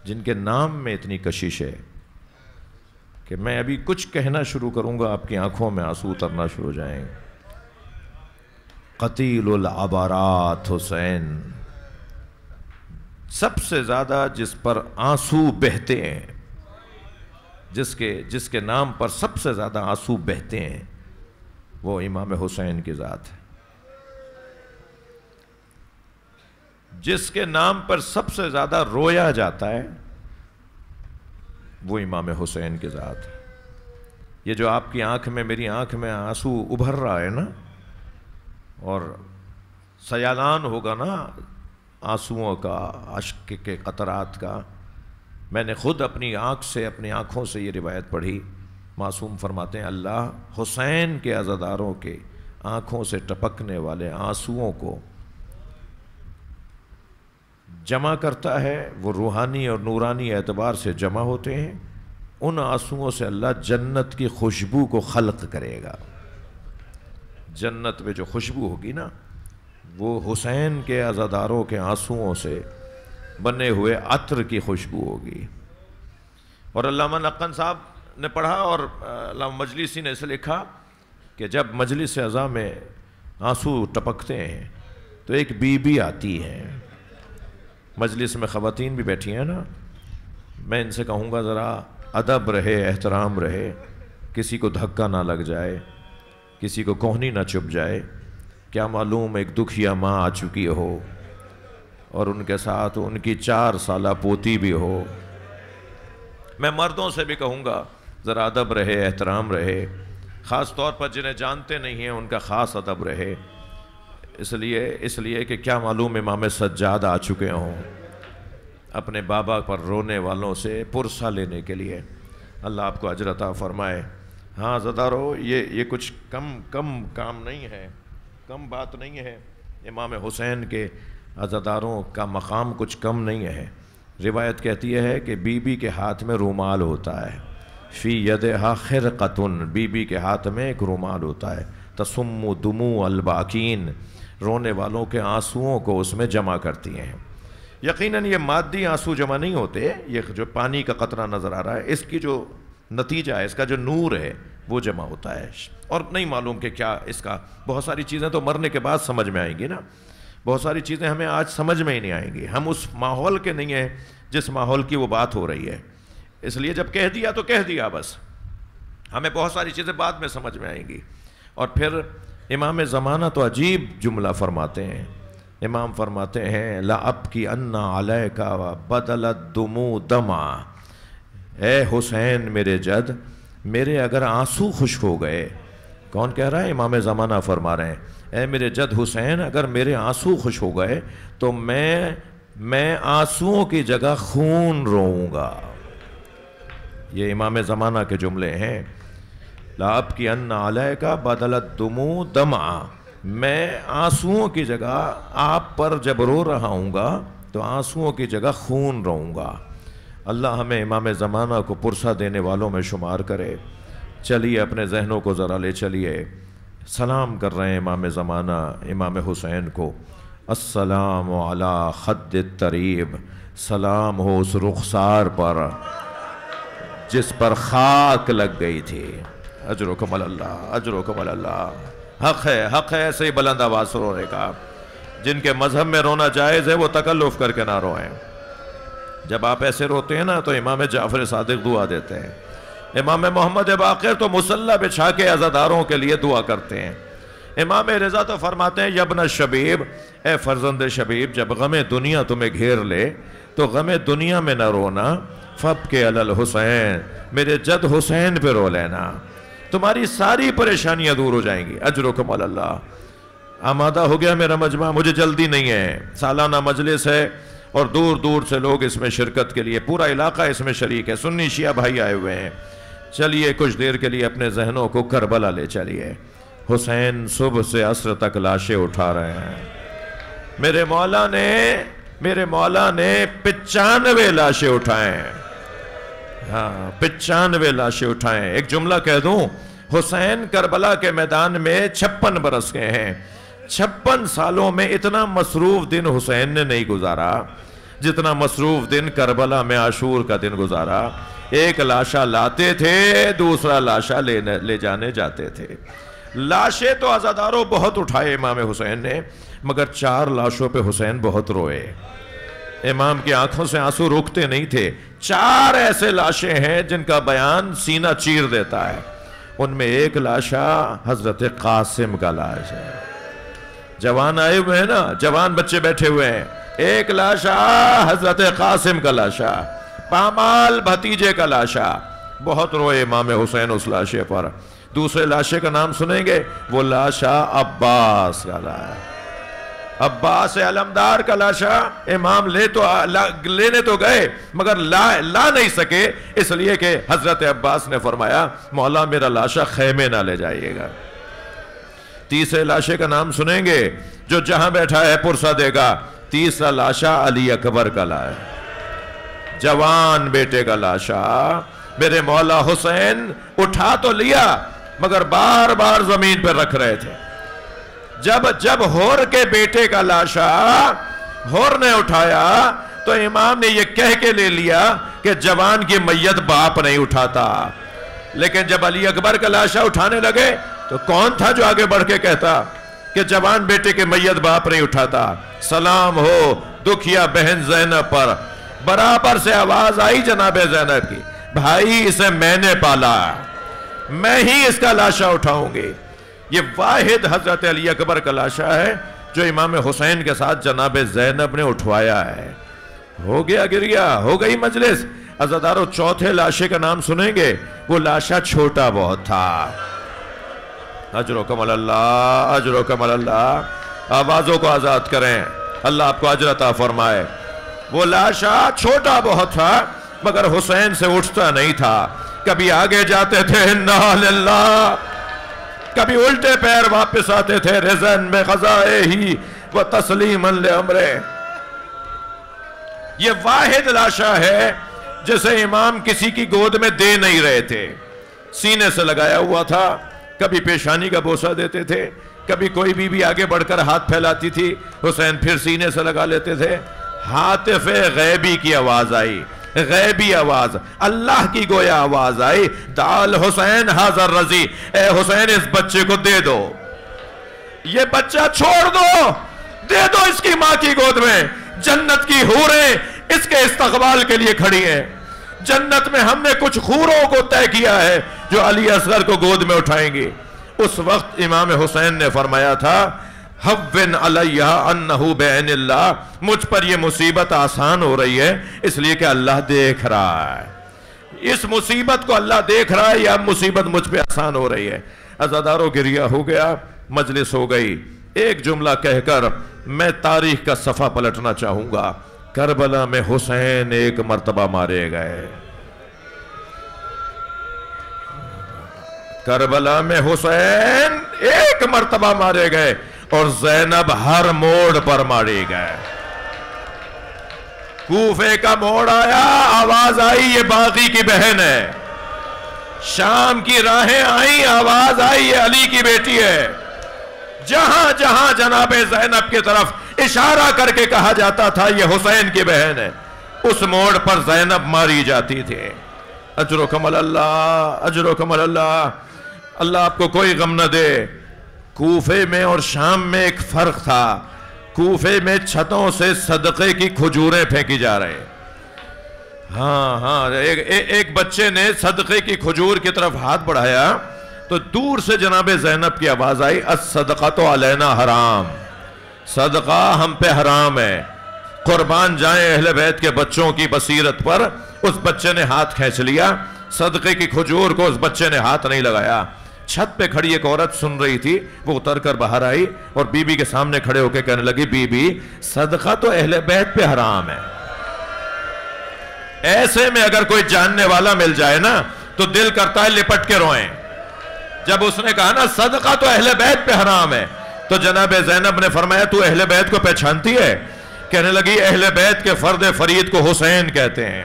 جن کے نام میں اتنی کشش ہے کہ میں ابھی کچھ کہنا شروع کروں گا آپ کی آنکھوں میں آنسو اترنا شروع ہو جائیں گے. قتیل العبرات حسین، سب سے زیادہ جس پر آنسو بہتے ہیں، جس کے نام پر سب سے زیادہ آنسو بہتے ہیں، وہ امام حسین کی ذات ہے. جس کے نام پر سب سے زیادہ رویا جاتا ہے وہ امام حسین کی ذات ہے. یہ جو آپ کی آنکھ میں، میری آنکھ میں آنسو ابھر رہا ہے نا، اور سیلان ہوگا نا آنسوؤں کا، اشک کے قطرات کا. میں نے خود اپنی آنکھ سے، اپنی آنکھوں سے یہ روایت پڑھی. معصوم فرماتے ہیں اللہ حسین کے عزاداروں کے آنکھوں سے ٹپکنے والے آنسوؤں کو جمع کرتا ہے. وہ روحانی اور نورانی اعتبار سے جمع ہوتے ہیں. ان آنسوؤں سے اللہ جنت کی خوشبو کو خلق کرے گا. جنت میں جو خوشبو ہوگی نا، وہ حسین کے عزاداروں کے آنسوؤں سے بنے ہوئے عطر کی خوشبو ہوگی. اور علامہ نقن صاحب نے پڑھا، اور علامہ مجلسی نے اسے لکھا کہ جب مجلس عزا میں آنسو ٹپکتے ہیں تو ایک بی بی آتی ہے. مجلس میں خواتین بھی بیٹھی ہیں نا، میں ان سے کہوں گا ذرا ادب رہے، احترام رہے، کسی کو دھکا نہ لگ جائے، کسی کو کوہنی نہ چپ جائے. کیا معلوم ایک دکھیا ماں آ چکی ہو اور ان کے ساتھ ان کی 4 سالہ پوتی بھی ہو. میں مردوں سے بھی کہوں گا ذرا ادب رہے، احترام رہے، خاص طور پر جنہیں جانتے نہیں ہیں ان کا خاص ادب رہے. اس لیے کہ کیا معلوم امام سجاد آ چکے ہوں اپنے بابا پر رونے والوں سے پرسہ لینے کے لیے. اللہ آپ کو اجر عطا فرمائے. ہاں عزادارو، یہ کچھ کم کام نہیں ہے، کم بات نہیں ہے. امام حسین کے عزاداروں کا مقام کچھ کم نہیں ہے. روایت کہتی ہے کہ بی بی کے ہاتھ میں رومال ہوتا ہے. فی یدہا خرقۃ، بی بی کے ہاتھ میں ایک رومال ہوتا ہے. تسم دموع الباکین، رونے والوں کے آنسوؤں کو اس میں جمع کرتی ہیں. یقیناً یہ مادی آنسو جمع نہیں ہوتے. یہ جو پانی کا قطرہ نظر آ رہا ہے، اس کی جو نتیجہ ہے، اس کا جو نور ہے، وہ جمع ہوتا ہے. اور نہیں معلوم کہ کیا اس کا، بہت ساری چیزیں تو مرنے کے بعد سمجھ میں آئیں گی نا. بہت ساری چیزیں ہمیں آج سمجھ میں ہی نہیں آئیں گی. ہم اس ماحول کے نہیں ہیں جس ماحول کی وہ بات ہو رہی ہے. اس لیے جب کہہ دیا تو کہہ دیا بس. ہمیں بہت ساری چیزیں بعد میں سمجھ میں آئیں گی. اور پھر امام زمانہ تو عجیب جملہ فرماتے ہیں. امام فرماتے ہیں لا ابکی ان علیک بدل الدموع دمع، اے حسین میرے جد، میرے اگر آنسو خشک ہو گئے، کون کہہ رہا ہے؟ امام زمانہ فرما رہے ہیں اے میرے جد حسین اگر میرے آنسو خشک ہو گئے تو میں آنسوؤں کی جگہ خون روؤں گا۔ یہ امام زمانہ کے جملے ہیں، لا ابکی ان علیک بدل الدموع دمع، میں آنسوؤں کی جگہ آپ پر جب رو رہا ہوں گا تو آنسوؤں کی جگہ خون روؤں گا۔ اللہ ہمیں امام زمانہ کو پرسہ دینے والوں میں شمار کرے۔ چلیے اپنے ذہنوں کو ذرا لے چلیے، سلام کر رہے ہیں امام زمانہ امام حسین کو، السلام علی خد الطریب، سلام ہو اس رخسار پر جس پر خاک لگ گئی تھی، اجرکم اللہ، اجرکم اللہ۔ حق ہے ایسے ہی بلند آواز سے رونے کا، جن کے مذہب میں رونا جائز ہے وہ تکلف کر کے نہ روئیں۔ جب آپ ایسے روتے ہیں نا تو امام جعفر صادق دعا دیتے ہیں، امام محمد باقر تو مصلی بچھا کے عزاداروں کے لیے دعا کرتے ہیں، امام رضا تو فرماتے ہیں یبن شبیب، اے فرزند شبیب، جب غم دنیا تمہیں گھیر لے تو غم دنیا میں نہ رونا، فبکے علی الحسین، میرے جد حسین پہ رو لینا، تمہاری ساری پریشانیاں دور ہو جائیں گی۔ اجرکم علی اللہ۔ آمادہ ہو گیا میرا مجمع، مجھے جلدی نہیں ہے، سالانہ مجلس ہے اور دور دور سے لوگ اس میں شرکت کے لیے، پورا علاقہ اس میں شریک ہے، سنی شیعہ بھائی آئے ہوئے ہیں۔ چلیے کچھ دیر کے لیے اپنے ذہنوں کو کربلا لے چلیے۔ حسین صبح سے عصر تک لاشیں اٹھا رہے ہیں، میرے مولا نے 95 لاشیں اٹھائے ہیں، ہاں 95 لاشیں اٹھائیں۔ ایک جملہ کہہ دوں، حسین کربلا کے میدان میں 56 برس کے ہیں، 56 سالوں میں اتنا مصروف دن حسین نے نہیں گزارا جتنا مصروف دن کربلا میں عاشور کا دن گزارا۔ ایک لاشا لاتے تھے، دوسرا لاشا لے جانے جاتے تھے۔ لاشیں تو عزاداروں بہت اٹھائے امام حسین نے، مگر 4 لاشوں پہ حسین بہت روئے، امام کی آنکھوں سے آنسو رکتے نہیں تھے۔ 4 ایسے لاشیں ہیں جن کا بیان سینہ چیر دیتا ہے، ان میں ایک لاشا حضرت قاسم کا لاش ہے، جوان آئے ہوئے ہیں نا، جوان بچے بیٹھے ہوئے ہیں، ایک لاشا حضرت قاسم کا لاشا، پامال بھتیجے کا لاشا، بہت روئے امام حسین اس لاشے پر۔ دوسرے لاشے کا نام سنیں گے، وہ لاشا عباس کا لاشا، عباس علمدار کا لاشا امام لینے تو گئے مگر لا نہیں سکے، اس لیے کہ حضرت عباس نے فرمایا مولا میرا لاشا خیمے نہ لے جائیے گا۔ تیسرے لاشے کا نام سنیں گے، جو جہاں بیٹھا ہے پرسہ دے گا، تیسرا لاشا علی اکبر کا لاشا، جوان بیٹے کا لاشا۔ میرے مولا حسین اٹھا تو لیا مگر بار بار زمین پر رکھ رہے تھے۔ جب ہور کے بیٹے کا لاشا ہور نے اٹھایا تو امام نے یہ کہہ کے لے لیا کہ جوان کی میت باپ نہیں اٹھاتا، لیکن جب علی اکبر کا لاشا اٹھانے لگے تو کون تھا جو آگے بڑھ کے کہتا کہ جوان بیٹے کی میت باپ نہیں اٹھاتا؟ سلام ہو دکھیا بہن زینب پر، برابر سے آواز آئی جناب زینب کی، بھائی اسے میں نے پالا، میں ہی اس کا لاشا اٹھاؤں گی۔ یہ واحد حضرت علی اکبر کا لاشا ہے جو امام حسین کے ساتھ جناب زینب نے اٹھوایا ہے۔ ہو گیا گریا، ہو گئی مجلس۔ عزادارو چوتھے لاشے کا نام سنیں گے، وہ لاشا چھوٹا بہت تھا۔ اجرکم اللہ، اجرکم اللہ۔ آوازوں کو آزاد کریں، اللہ آپ کو اجر عطا فرمائے۔ وہ لاشا چھوٹا بہت تھا مگر حسین سے اٹھتا نہیں تھا، کبھی آگے جاتے تھے انا للہ، کبھی الٹے پیر واپس آتے تھے رضن میں غزائے ہی و تسلیما لامرے۔ یہ واحد لاشا ہے جسے امام کسی کی گود میں دے نہیں رہے تھے، سینے سے لگایا ہوا تھا، کبھی پیشانی کا بوسہ دیتے تھے، کبھی کوئی بھی آگے بڑھ کر ہاتھ پھیلاتی تھی، حسین پھر سینے سے لگا لیتے تھے۔ ہاتف غیبی کی آواز آئی، غیبی آواز، اللہ کی گویا آواز آئی، دال حسین حاضر رضی، اے حسین اس بچے کو دے دو، یہ بچہ چھوڑ دو، دے دو اس کی ماں کی گود میں، جنت کی حوریں اس کے استقبال کے لیے کھڑی ہیں، جنت میں ہم نے کچھ حوروں کو طے کیا ہے جو علی اصغر کو گود میں اٹھائیں گی۔ اس وقت امام حسین نے فرمایا تھا ہون علیہ انہ بعین اللہ، مجھ پر یہ مصیبت آسان ہو رہی ہے اس لیے کہ اللہ دیکھ رہا ہے. اس مصیبت کو اللہ دیکھ رہا ہے، یا مصیبت مجھ پہ آسان ہو رہی ہے. عزادارو گریہ ہو گیا، مجلس ہو گئی. ایک جملہ کہہ کر میں تاریخ کا صفحہ پلٹنا چاہوں گا. کربلا میں حسین ایک مرتبہ مارے گئے. کربلا میں حسین ایک مرتبہ مارے گئے اور زینب ہر موڑ پر ماری گئے. کوفے کا موڑ آیا، آواز آئی یہ باغی کی بہن ہے. شام کی راہیں آئیں، آواز آئی یہ علی کی بیٹی ہے. جہاں جہاں جناب زینب کی طرف اشارہ کر کے کہا جاتا تھا یہ حسین کی بہن ہے، اس موڑ پر زینب ماری جاتی تھی. اجرکم اللہ، اجرکم اللہ. اللہ آپ کو کوئی غم نہ دے. کوفے میں اور شام میں ایک فرق تھا. کوفے میں چھتوں سے صدقے کی کھجوریں پھینکی جا رہے ہیں. ہاں ایک بچے نے صدقے کی کھجور کی طرف ہاتھ بڑھایا تو دور سے جناب زینب کی آواز آئی، الصدقۃ علینا حرام، صدقہ ہم پہ حرام ہے. قربان جائیں اہل بیت کے بچوں کی بصیرت پر. اس بچے نے ہاتھ کھینچ لیا. صدقے کی کھجور کو اس بچے نے ہاتھ نہیں لگایا. چھت پہ کھڑی ایک عورت سن رہی تھی، وہ اتر کر باہر آئی اور بی بی کے سامنے کھڑے ہو کے کہنے لگی، بی بی صدقہ تو اہل بیت پہ حرام ہے. ایسے میں اگر کوئی جاننے والا مل جائے نا تو دل کرتا ہے لپٹ کے روئیں. جب اس نے کہا نا صدقہ تو اہل بیت پہ حرام ہے تو جناب زینب نے فرمایا تو اہل بیت کو پہچانتی ہے؟ کہنے لگی اہل بیت کے فرد فرید کو حسین کہتے ہیں.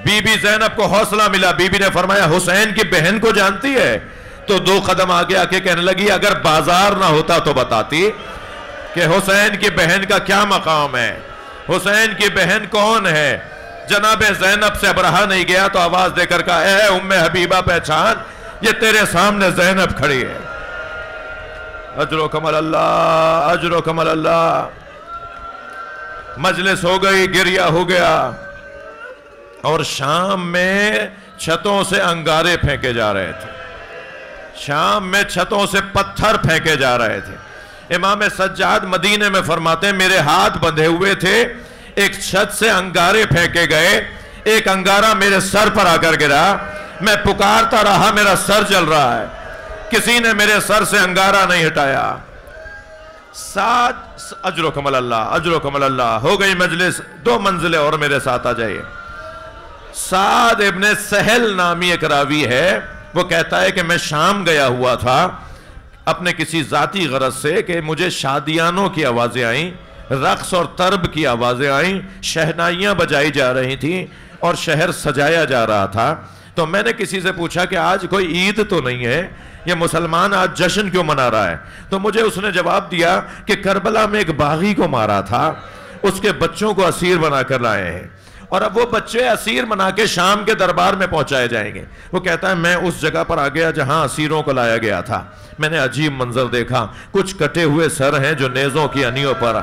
بی بی زینب کو حوصلہ ملا. بی بی نے فرمایا حسین کی بہن کو جانتی ہے؟ تو 2 قدم آگے آ کے کہنے لگی اگر بازار نہ ہوتا تو بتاتی کہ حسین کی بہن کا کیا مقام ہے، حسین کی بہن کون ہے. جناب زینب سے ابرہا نہیں گیا تو آواز دے کر کہا، اے ام حبیبہ پہچان، یہ تیرے سامنے زینب کھڑی ہے. اجرکم اللہ، اجرکم اللہ. مجلس ہو گئی، گریہ ہو گیا. اور شام میں چھتوں سے انگارے پھینکے جا رہے تھے. شام میں چھتوں سے پتھر پھینکے جا رہے تھے. امام سجاد مدینے میں فرماتے ہیں میرے ہاتھ بندھے ہوئے تھے، ایک چھت سے انگارے پھینکے گئے، ایک انگارہ میرے سر پر آ کر گرا. میں پکارتا رہا، میرا سر جل رہا ہے، کسی نے میرے سر سے انگارہ نہیں ہٹایا. اجرکم اللہ، اجرکم اللہ. ہو گئی مجلس. 2 منزلیں اور میرے ساتھ آ جائیے. سعد ابن سہل نامی ایک راوی ہے، وہ کہتا ہے کہ میں شام گیا ہوا تھا اپنے کسی ذاتی غرض سے کہ مجھے شادیانوں کی آوازیں آئیں، رقص اور طرب کی آوازیں آئیں، شہنائیاں بجائی جا رہی تھیں اور شہر سجایا جا رہا تھا. تو میں نے کسی سے پوچھا کہ آج کوئی عید تو نہیں ہے، یہ مسلمان آج جشن کیوں منا رہا ہے؟ تو مجھے اس نے جواب دیا کہ کربلا میں ایک باغی کو مارا تھا، اس کے بچوں کو اسیر بنا کر لائے ہیں اور اب وہ بچے اسیر بنا کے شام کے دربار میں پہنچائے جائیں گے. وہ کہتا ہے میں اس جگہ پر آ گیا جہاں اسیروں کو لایا گیا تھا. میں نے عجیب منظر دیکھا. کچھ کٹے ہوئے سر ہیں جو نیزوں کی انیوں پر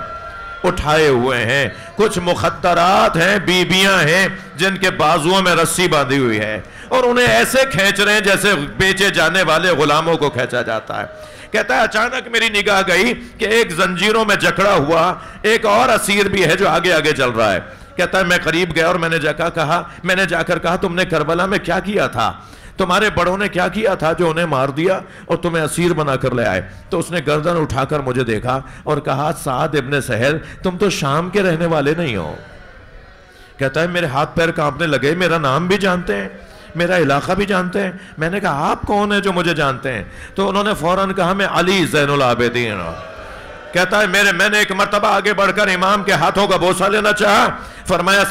اٹھائے ہوئے ہیں، کچھ مخدرات ہیں، بیبیاں ہیں جن کے بازوؤں میں رسی باندھی ہوئی ہے اور انہیں ایسے کھینچ رہے ہیں جیسے بیچے جانے والے غلاموں کو کھینچا جاتا ہے. کہتا ہے اچانک میری نگاہ گئی کہ ایک زنجیروں میں جکڑا ہوا ایک اور اسیر بھی ہے جو آگے آگے چل رہا ہے. کہتا ہے میں قریب گیا اور میں نے جا کر کہا تم نے کربلا میں کیا کیا تھا؟ تمہارے بڑوں نے کیا کیا تھا جو انہیں مار دیا اور تمہیں اسیر بنا کر لے آئے؟ تو اس نے گردن اٹھا کر مجھے دیکھا اور کہا سعد ابن سہل تم تو شام کے رہنے والے نہیں ہو. کہتا ہے میرے ہاتھ پیر کانپنے لگے، میرا نام بھی جانتے ہیں، میرا علاقہ بھی جانتے ہیں. میں نے کہا آپ کون ہیں جو مجھے جانتے ہیں؟ تو انہوں نے فوراً کہا میں علی زین العابدین ہوں. کہتا ہے میں نے ایک مرتبہ آگے بڑھ کر امام کے ہاتھوں کا بوسہ لینا چاہا. فرمایا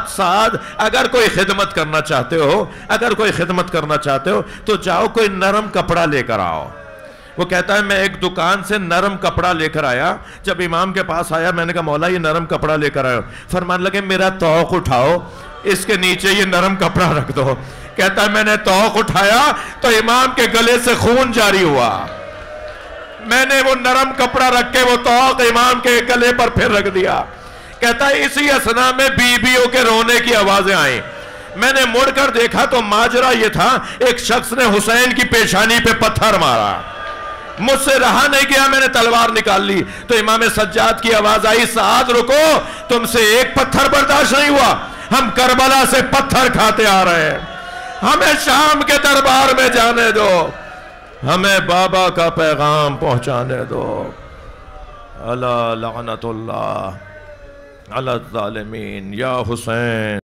سعد اگر کوئی خدمت کرنا چاہتے ہو تو جاؤ کوئی نرم کپڑا لے کر آؤ. وہ کہتا ہے میں ایک دکان سے نرم کپڑا لے کر آیا. جب امام کے پاس آیا میں نے کہا مولا یہ نرم کپڑا لے کر آئے. فرمان لگے میرا توق اٹھاؤ، اس کے نیچے یہ نرم کپڑا رکھ دو. کہتا ہے میں نے توق اٹھایا تو امام کے گلے سے خون جاری ہوا. میں نے وہ نرم کپڑا رکھ کے وہ توق امام کے گلے پر پھر رکھ دیا. کہتا ہے اسی اثنا میں بیویوں کے رونے کی آوازیں آئیں. میں نے مڑ کر دیکھا تو ماجرا یہ تھا ایک شخص نے حسین کی پیشانی پہ پتھر مارا. مجھ سے رہا نہیں گیا، میں نے تلوار نکال لی۔ تو امام سجاد کی آواز آئی سعد رکو، تم سے ایک پتھر برداشت نہیں ہوا، ہم کربلا سے پتھر کھاتے آ رہے ہیں، ہمیں شام کے دربار میں جانے دو، ہمیں بابا کا پیغام پہنچانے دو۔ الا لعنت اللہ علی الظالمین۔ یا حسین